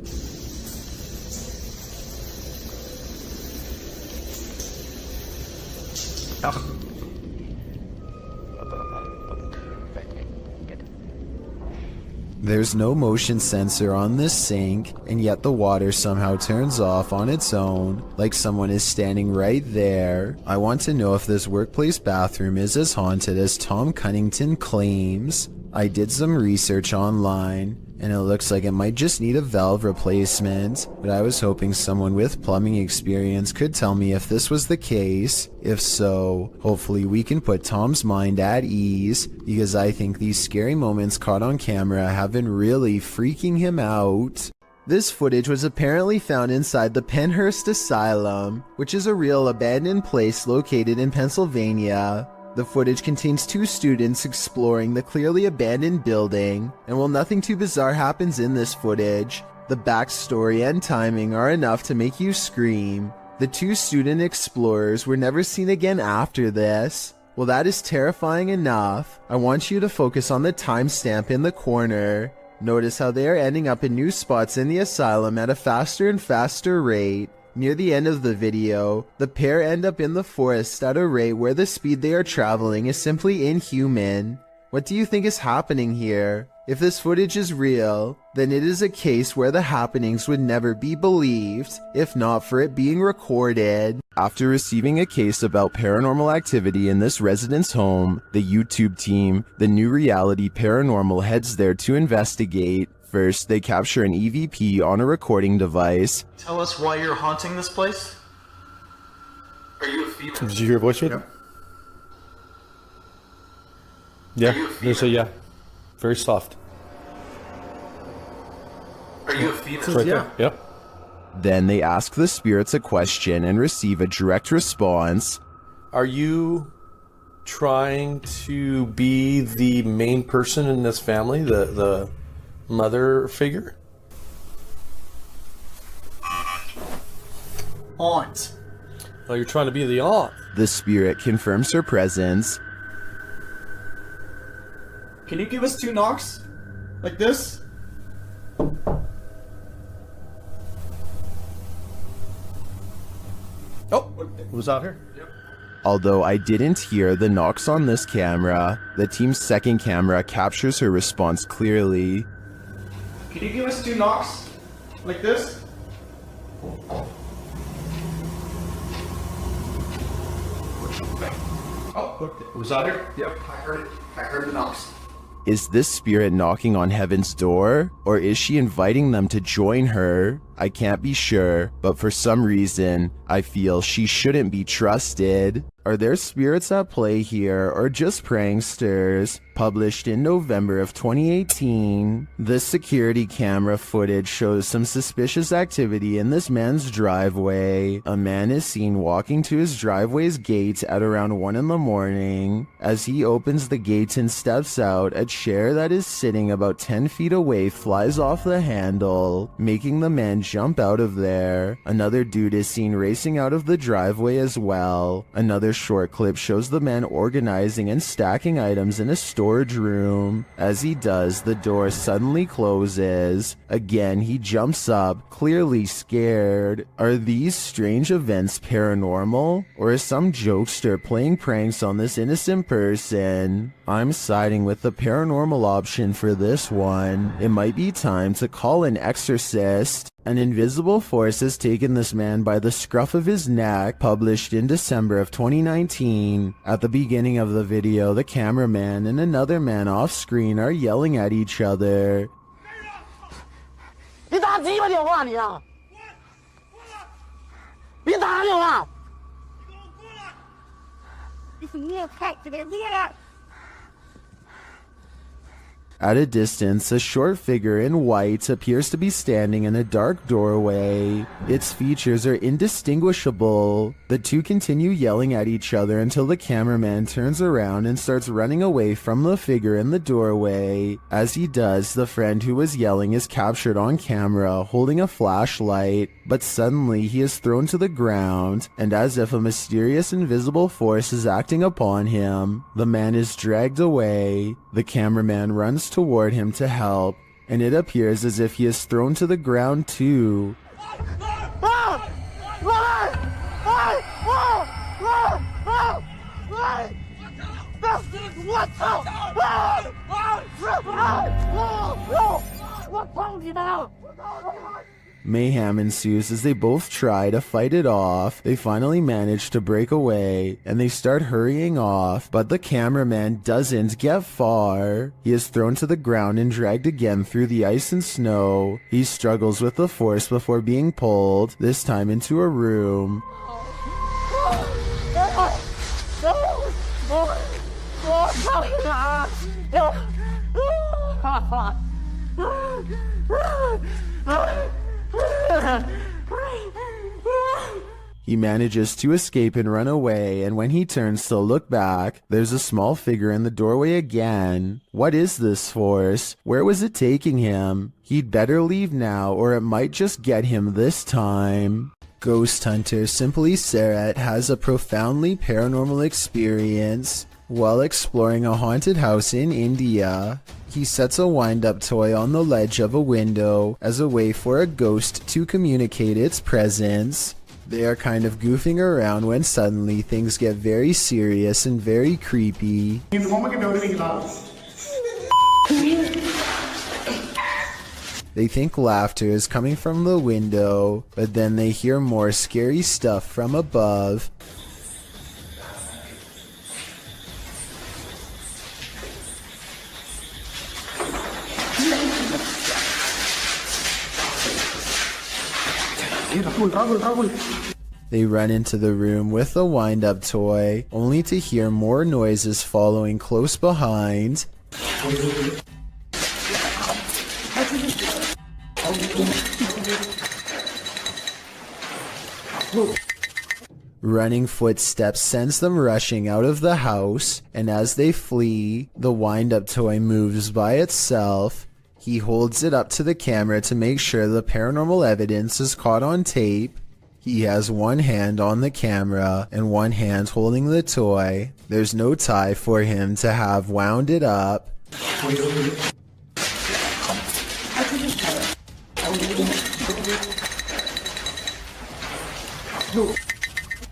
There's no motion sensor on this sink, and yet the water somehow turns off on its own, like someone is standing right there. I want to know if this workplace bathroom is as haunted as Tom Cunnington claims. I did some research online, and it looks like it might just need a valve replacement, but I was hoping someone with plumbing experience could tell me if this was the case. If so, hopefully we can put Tom's mind at ease, because I think these scary moments caught on camera have been really freaking him out. This footage was apparently found inside the Penhurst Asylum, which is a real abandoned place located in Pennsylvania. The footage contains two students exploring the clearly abandoned building, and while nothing too bizarre happens in this footage, the backstory and timing are enough to make you scream. The two student explorers were never seen again after this. Well, that is terrifying enough. I want you to focus on the timestamp in the corner. Notice how they are ending up in new spots in the asylum at a faster and faster rate. Near the end of the video, the pair end up in the forest at a rate where the speed they are traveling is simply inhuman. What do you think is happening here? If this footage is real, then it is a case where the happenings would never be believed, if not for it being recorded. After receiving a case about paranormal activity in this resident's home, the YouTube team, the New Reality Paranormal, heads there to investigate. First, they capture an EVP on a recording device. Tell us why you're haunting this place? Are you a female? Did you hear a voice read? Yeah, there's a yeah. Very soft. Are you a female? It's right there. Yep. Then they ask the spirits a question and receive a direct response. Are you trying to be the main person in this family, the mother figure? Aunt. Oh, you're trying to be the aunt. The spirit confirms her presence. Can you give us 2 knocks? Like this? Oh, was out here? Yep. Although I didn't hear the knocks on this camera, the team's second camera captures her response clearly. Can you give us 2 knocks? Like this? Oh, look, it was out here? Yep, I heard it. I heard the knocks. Is this spirit knocking on heaven's door, or is she inviting them to join her? I can't be sure, but for some reason, I feel she shouldn't be trusted. Are there spirits at play here, or just pranksters? Published in November of 2018, this security camera footage shows some suspicious activity in this man's driveway. A man is seen walking to his driveway's gate at around 1 in the morning. As he opens the gate and steps out, a chair that is sitting about 10 feet away flies off the handle, making the man jump out of there. Another dude is seen racing out of the driveway as well. Another short clip shows the man organizing and stacking items in a storage room. As he does, the door suddenly closes. Again, he jumps up, clearly scared. Are these strange events paranormal, or is some jokester playing pranks on this innocent person? I'm siding with the paranormal option for this one. It might be time to call an exorcist. An invisible force has taken this man by the scruff of his neck, published in December of 2019. At the beginning of the video, the cameraman and another man off screen are yelling at each other. 你打鸡巴电话你啊！你打啥电话？你也太这个厉害！ At a distance, a short figure in white appears to be standing in a dark doorway. Its features are indistinguishable. The two continue yelling at each other until the cameraman turns around and starts running away from the figure in the doorway. As he does, the friend who was yelling is captured on camera holding a flashlight, but suddenly he is thrown to the ground, and as if a mysterious invisible force is acting upon him, the man is dragged away. The cameraman runs toward him to help, and it appears as if he is thrown to the ground too. Mayhem ensues as they both try to fight it off. They finally manage to break away, and they start hurrying off, but the cameraman doesn't get far. He is thrown to the ground and dragged again through the ice and snow. He struggles with the force before being pulled, this time into a room. He manages to escape and run away, and when he turns to look back, there's a small figure in the doorway again. What is this force? Where was it taking him? He'd better leave now, or it might just get him this time. Ghost hunter Simply Sarat has a profoundly paranormal experience while exploring a haunted house in India. He sets a wind-up toy on the ledge of a window as a way for a ghost to communicate its presence. They are kind of goofing around when suddenly things get very serious and very creepy. They think laughter is coming from the window, but then they hear more scary stuff from above. They run into the room with the wind-up toy, only to hear more noises following close behind. Running footsteps sends them rushing out of the house, and as they flee, the wind-up toy moves by itself. He holds it up to the camera to make sure the paranormal evidence is caught on tape. He has one hand on the camera and one hand holding the toy. There's no tie for him to have wound it up.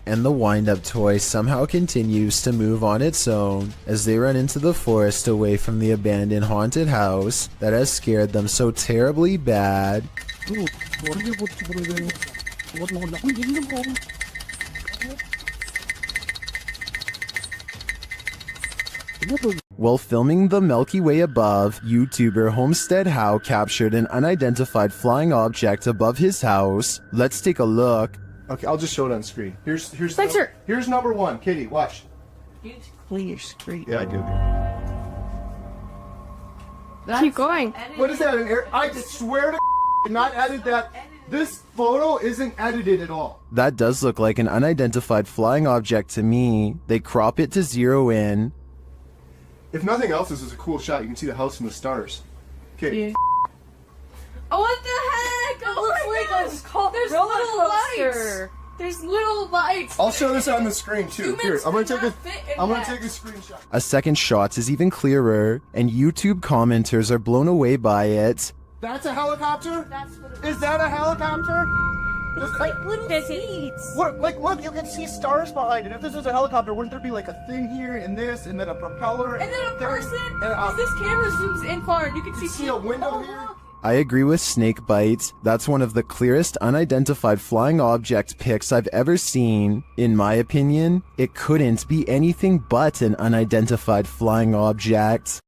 And the wind-up toy somehow continues to move on its own as they run into the forest away from the abandoned haunted house that has scared them so terribly bad. While filming the Milky Way above, YouTuber Homestead How captured an unidentified flying object above his house. Let's take a look. Okay, I'll just show it on screen. Here's Spencer! Here's number one. Katie, watch. You need to clean your screen. Yeah, I do. Keep going. What is that? I swear to not edit that. This photo isn't edited at all. That does look like an unidentified flying object to me. They crop it to zero in. If nothing else, this is a cool shot. You can see the house and the stars. Okay. Yeah. Oh, what the heck? It looks like there's little lights. There's little lights. I'll show this on the screen too. Here, I'm gonna take a screenshot. A second shot is even clearer, and YouTube commenters are blown away by it. That's a helicopter? Is that a helicopter? It's like little seeds. Look, you can see stars behind it. If this was a helicopter, wouldn't there be like a thing here and this and then a propeller? And then a person? And, this camera zooms in far and you can see a window here? I agree with Snakebite. That's one of the clearest unidentified flying object pics I've ever seen. In my opinion, it couldn't be anything but an unidentified flying object.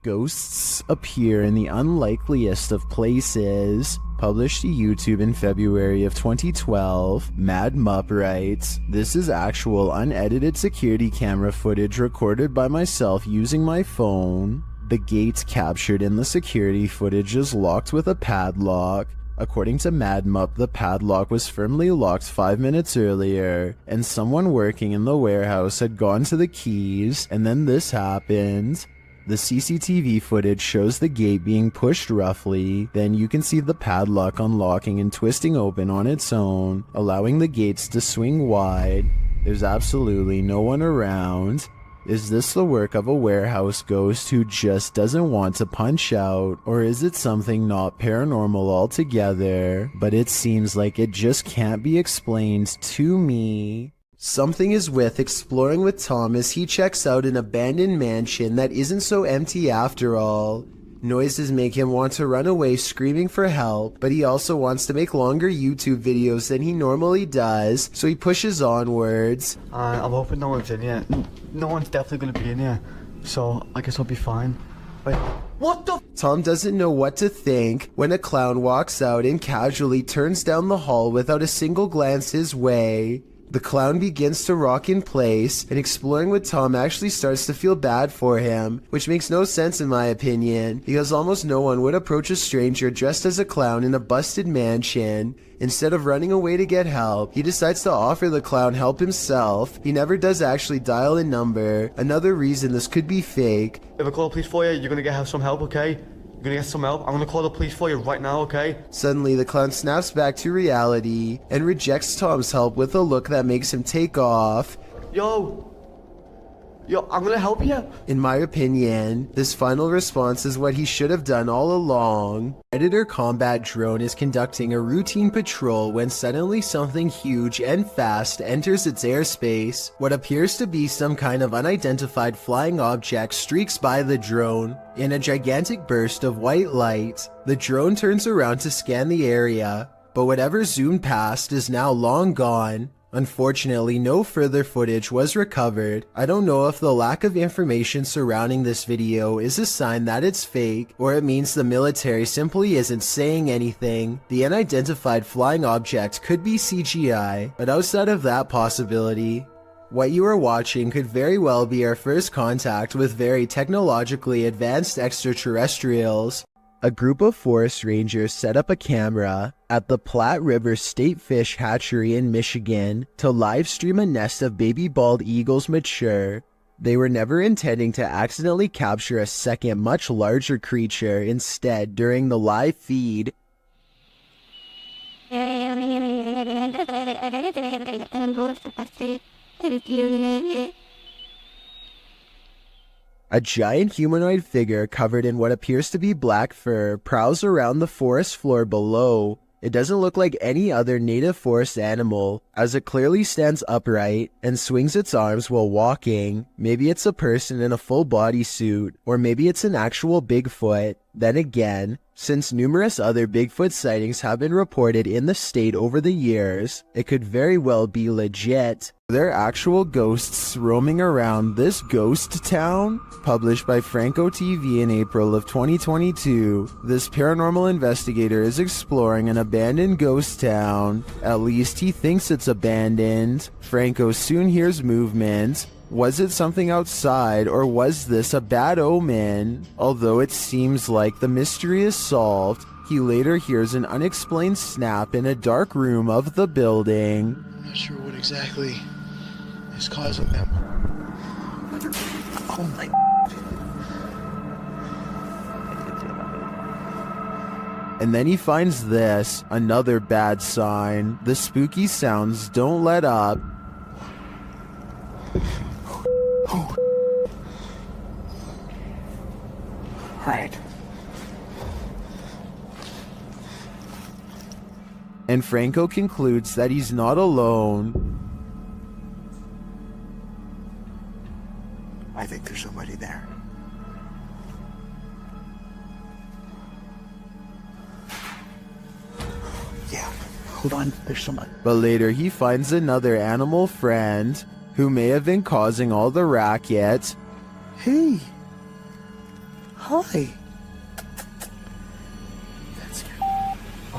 Ghosts appear in the unlikeliest of places. Published to YouTube in February of 2012, Mad Mupp writes, "This is actual unedited security camera footage recorded by myself using my phone. The gate captured in the security footage is locked with a padlock. According to Mad Mupp, the padlock was firmly locked 5 minutes earlier, and someone working in the warehouse had gone to the keys, and then this happened. The CCTV footage shows the gate being pushed roughly, then you can see the padlock unlocking and twisting open on its own, allowing the gates to swing wide. There's absolutely no one around. Is this the work of a warehouse ghost who just doesn't want to punch out, or is it something not paranormal altogether? But it seems like it just can't be explained to me." Something is with exploring with Tom as he checks out an abandoned mansion that isn't so empty after all. Noises make him want to run away screaming for help, but he also wants to make longer YouTube videos than he normally does, so he pushes onwards. I'm hoping no one's in here. No one's definitely gonna be in here, so I guess I'll be fine. Wait, what the? Tom doesn't know what to think when a clown walks out and casually turns down the hall without a single glance his way. The clown begins to rock in place, and exploring with Tom actually starts to feel bad for him, which makes no sense in my opinion, because almost no one would approach a stranger dressed as a clown in a busted mansion. Instead of running away to get help, he decides to offer the clown help himself. He never does actually dial a number, another reason this could be fake. If I call the police for you, you're gonna get some help, okay? You're gonna get some help. I'm gonna call the police for you right now, okay? Suddenly, the clown snaps back to reality and rejects Tom's help with a look that makes him take off. Yo, Yo, I'm gonna help you. In my opinion, this final response is what he should have done all along. Predator combat drone is conducting a routine patrol when suddenly something huge and fast enters its airspace. What appears to be some kind of unidentified flying object streaks by the drone. In a gigantic burst of white light, the drone turns around to scan the area, but whatever zoomed past is now long gone. Unfortunately, no further footage was recovered. I don't know if the lack of information surrounding this video is a sign that it's fake, or it means the military simply isn't saying anything. The unidentified flying object could be CGI, but outside of that possibility, what you are watching could very well be our first contact with very technologically advanced extraterrestrials. A group of forest rangers set up a camera at the Platte River State Fish Hatchery in Michigan to live stream a nest of baby bald eagles mature. They were never intending to accidentally capture a second much larger creature instead during the live feed. A giant humanoid figure covered in what appears to be black fur prowls around the forest floor below. It doesn't look like any other native forest animal, as it clearly stands upright and swings its arms while walking. Maybe it's a person in a full bodysuit, or maybe it's an actual Bigfoot. Then again, since numerous other Bigfoot sightings have been reported in the state over the years, it could very well be legit. There are actual ghosts roaming around this ghost town? Published by Franco TV in April of 2022, this paranormal investigator is exploring an abandoned ghost town. At least he thinks it's abandoned. Franco soon hears movement. Was it something outside, or was this a bad omen? Although it seems like the mystery is solved, he later hears an unexplained snap in a dark room of the building. I'm not sure what exactly is causing them. Oh my. And then he finds this, another bad sign. The spooky sounds don't let up. Right. And Franco concludes that he's not alone. I think there's somebody there. Yeah, hold on, there's somebody. But later he finds another animal friend who may have been causing all the racket. Hey. Hi.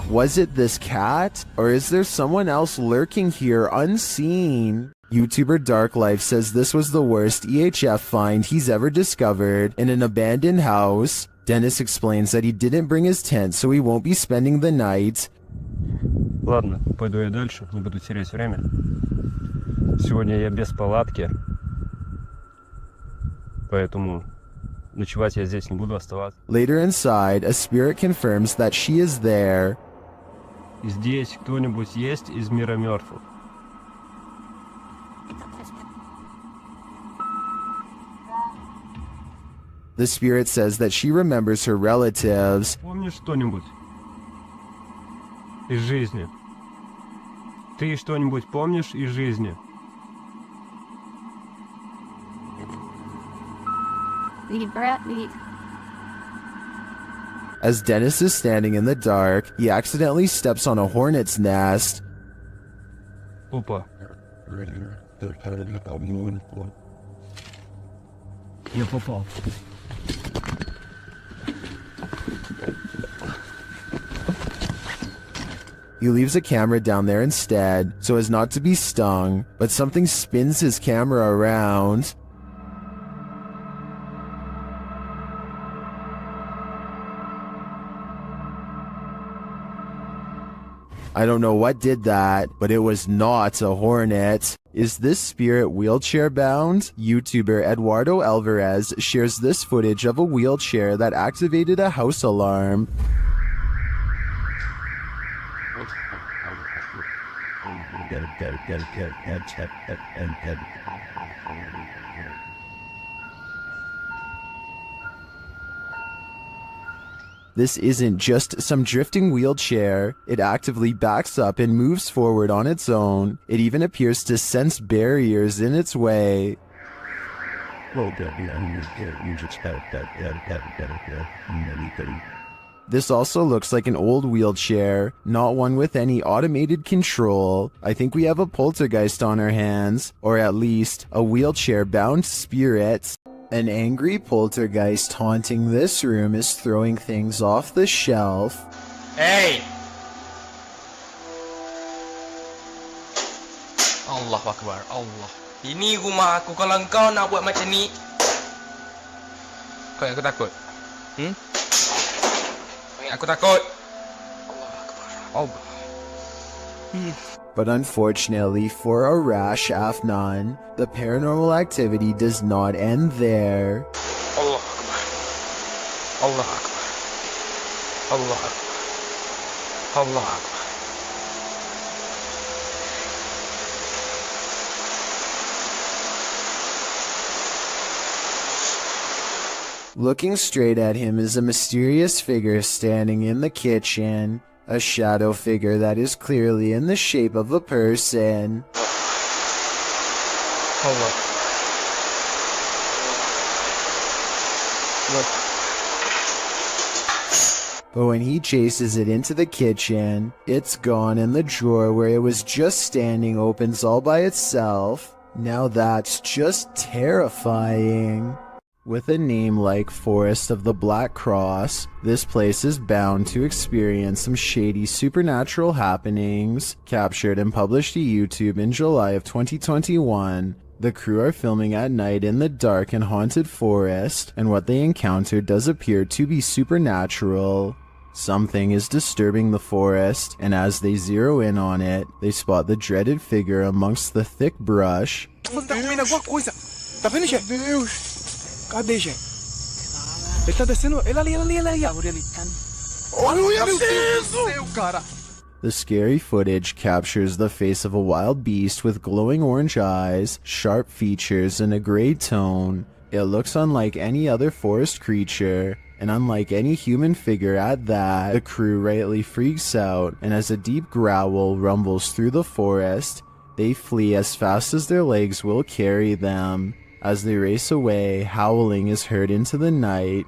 Was it this cat? Or is there someone else lurking here unseen? YouTuber Dark Life says this was the worst EHF find he's ever discovered in an abandoned house. Dennis explains that he didn't bring his tent, so he won't be spending the night. Ладно, пойду я дальше, не буду терять время. Сегодня я без палатки, поэтому ночевать я здесь не буду оставаться. Later inside, a spirit confirms that she is there. Здесь кто-нибудь есть из мира мертвых? The spirit says that she remembers her relatives. Помнишь что-нибудь из жизни? Ты что-нибудь помнишь из жизни? As Dennis is standing in the dark, he accidentally steps on a hornet's nest. Опа. Я попал. He leaves a camera down there instead, so as not to be stung, but something spins his camera around. I don't know what did that, but it was not a hornet. Is this spirit wheelchair bound? YouTuber Eduardo Alvarez shares this footage of a wheelchair that activated a house alarm. This isn't just some drifting wheelchair. It actively backs up and moves forward on its own. It even appears to sense barriers in its way. This also looks like an old wheelchair, not one with any automated control. I think we have a poltergeist on our hands, or at least a wheelchair-bound spirit. An angry poltergeist haunting this room is throwing things off the shelf. Hey! Allah Akbar, Allah. Ini rumah aku, kalau kau nak buat macam ni, kau yang aku takut. Kau yang aku takut. Allah Akbar, Allah. But unfortunately for Arash Afnan, the paranormal activity does not end there. Allah Akbar. Allah Akbar. Allah Akbar. Allah Akbar. Looking straight at him is a mysterious figure standing in the kitchen. A shadow figure that is clearly in the shape of a person. Allah. Look. But when he chases it into the kitchen, it's gone and the drawer where it was just standing opens all by itself. Now that's just terrifying. With a name like Forest of the Black Cross, this place is bound to experience some shady supernatural happenings. Captured and published to YouTube in July of 2021, the crew are filming at night in the dark and haunted forest, and what they encounter does appear to be supernatural. Something is disturbing the forest, and as they zero in on it, they spot the dreaded figure amongst the thick brush. Cadê, gente? Ele tá descendo. Ele ali. Olha isso! Cara. The scary footage captures the face of a wild beast with glowing orange eyes, sharp features, and a gray tone. It looks unlike any other forest creature, and unlike any human figure at that. The crew rightly freaks out, and as a deep growl rumbles through the forest, they flee as fast as their legs will carry them. As they race away, howling is heard into the night.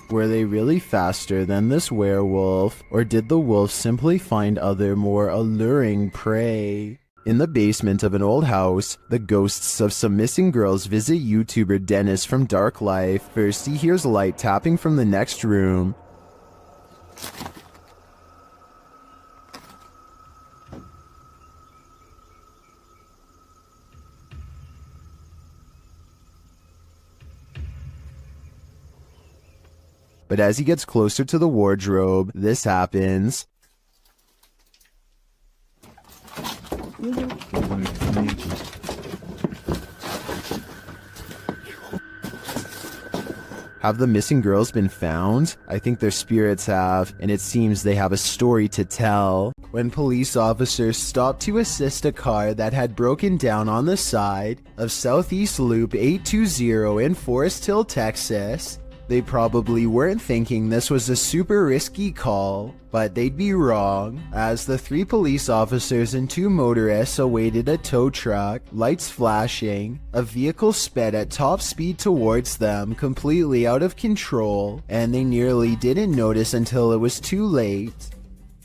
Were they really faster than this werewolf, or did the wolf simply find other more alluring prey? In the basement of an old house, the ghosts of some missing girls visit YouTuber Dennis from Dark Life. First, he hears light tapping from the next room. But as he gets closer to the wardrobe, this happens. Have the missing girls been found? I think their spirits have, and it seems they have a story to tell. When police officers stopped to assist a car that had broken down on the side of Southeast Loop 820 in Forest Hill, Texas, they probably weren't thinking this was a super risky call, but they'd be wrong, as the 3 police officers and 2 motorists awaited a tow truck, lights flashing. A vehicle sped at top speed towards them, completely out of control, and they nearly didn't notice until it was too late.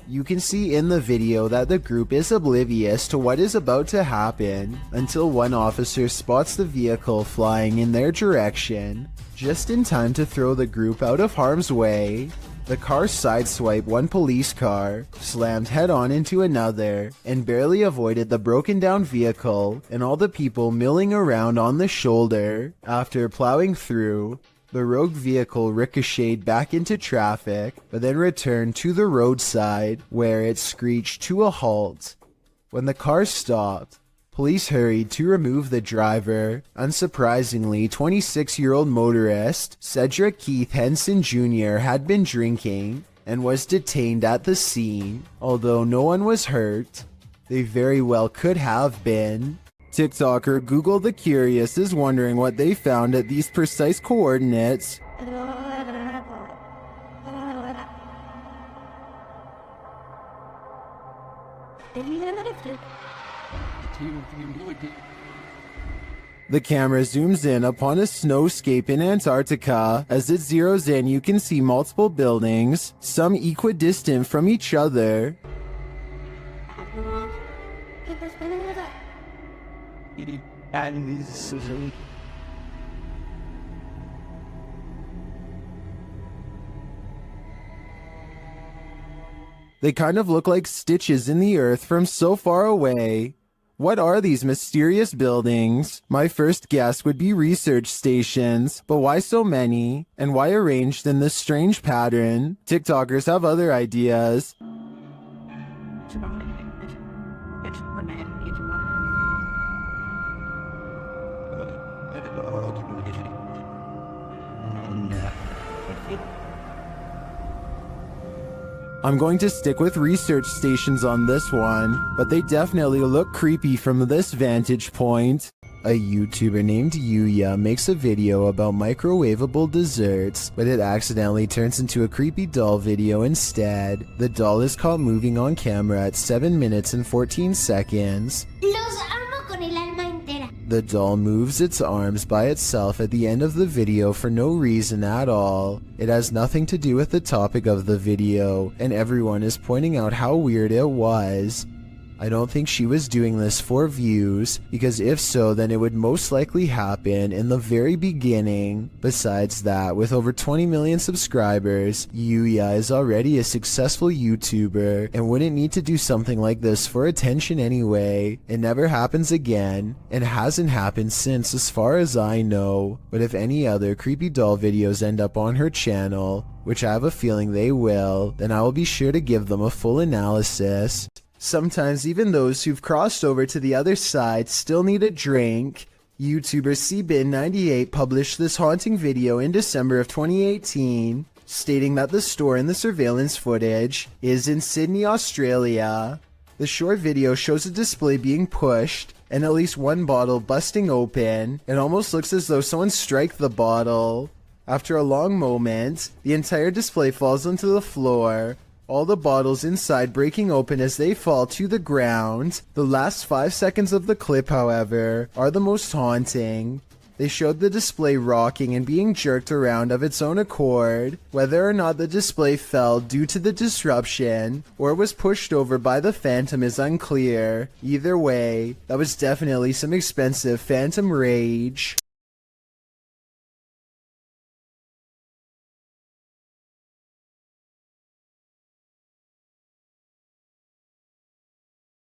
You can see in the video that the group is oblivious to what is about to happen, until one officer spots the vehicle flying in their direction, just in time to throw the group out of harm's way. The car sideswiped one police car, slammed head-on into another, and barely avoided the broken down vehicle and all the people milling around on the shoulder. After plowing through, the rogue vehicle ricocheted back into traffic, but then returned to the roadside, where it screeched to a halt. When the car stopped, police hurried to remove the driver. Unsurprisingly, 26-year-old motorist Cedric Keith Henson Jr. had been drinking and was detained at the scene. Although no one was hurt, they very well could have been. TikToker Google the Curious is wondering what they found at these precise coordinates. The camera zooms in upon a snowscape in Antarctica. As it zeroes in, you can see multiple buildings, some equidistant from each other. They kind of look like stitches in the earth from so far away. What are these mysterious buildings? My first guess would be research stations, but why so many? And why arranged in this strange pattern? TikTokers have other ideas. I'm going to stick with research stations on this one, but they definitely look creepy from this vantage point. A YouTuber named Yuya makes a video about microwavable desserts, but it accidentally turns into a creepy doll video instead. The doll is caught moving on camera at 7 minutes and 14 seconds. Los amo con el alma entera. The doll moves its arms by itself at the end of the video for no reason at all. It has nothing to do with the topic of the video, and everyone is pointing out how weird it was. I don't think she was doing this for views, because if so, then it would most likely happen in the very beginning. Besides that, with over 20 million subscribers, Yuya is already a successful YouTuber and wouldn't need to do something like this for attention anyway. It never happens again, and hasn't happened since as far as I know. But if any other creepy doll videos end up on her channel, which I have a feeling they will, then I will be sure to give them a full analysis. Sometimes even those who've crossed over to the other side still need a drink. YouTuber CBin98 published this haunting video in December of 2018, stating that the store in the surveillance footage is in Sydney, Australia. The short video shows a display being pushed and at least one bottle busting open. It almost looks as though someone struck the bottle. After a long moment, the entire display falls onto the floor, all the bottles inside breaking open as they fall to the ground. The last 5 seconds of the clip, however, are the most haunting. They showed the display rocking and being jerked around of its own accord. Whether or not the display fell due to the disruption or was pushed over by the phantom is unclear. Either way, that was definitely some expensive phantom rage.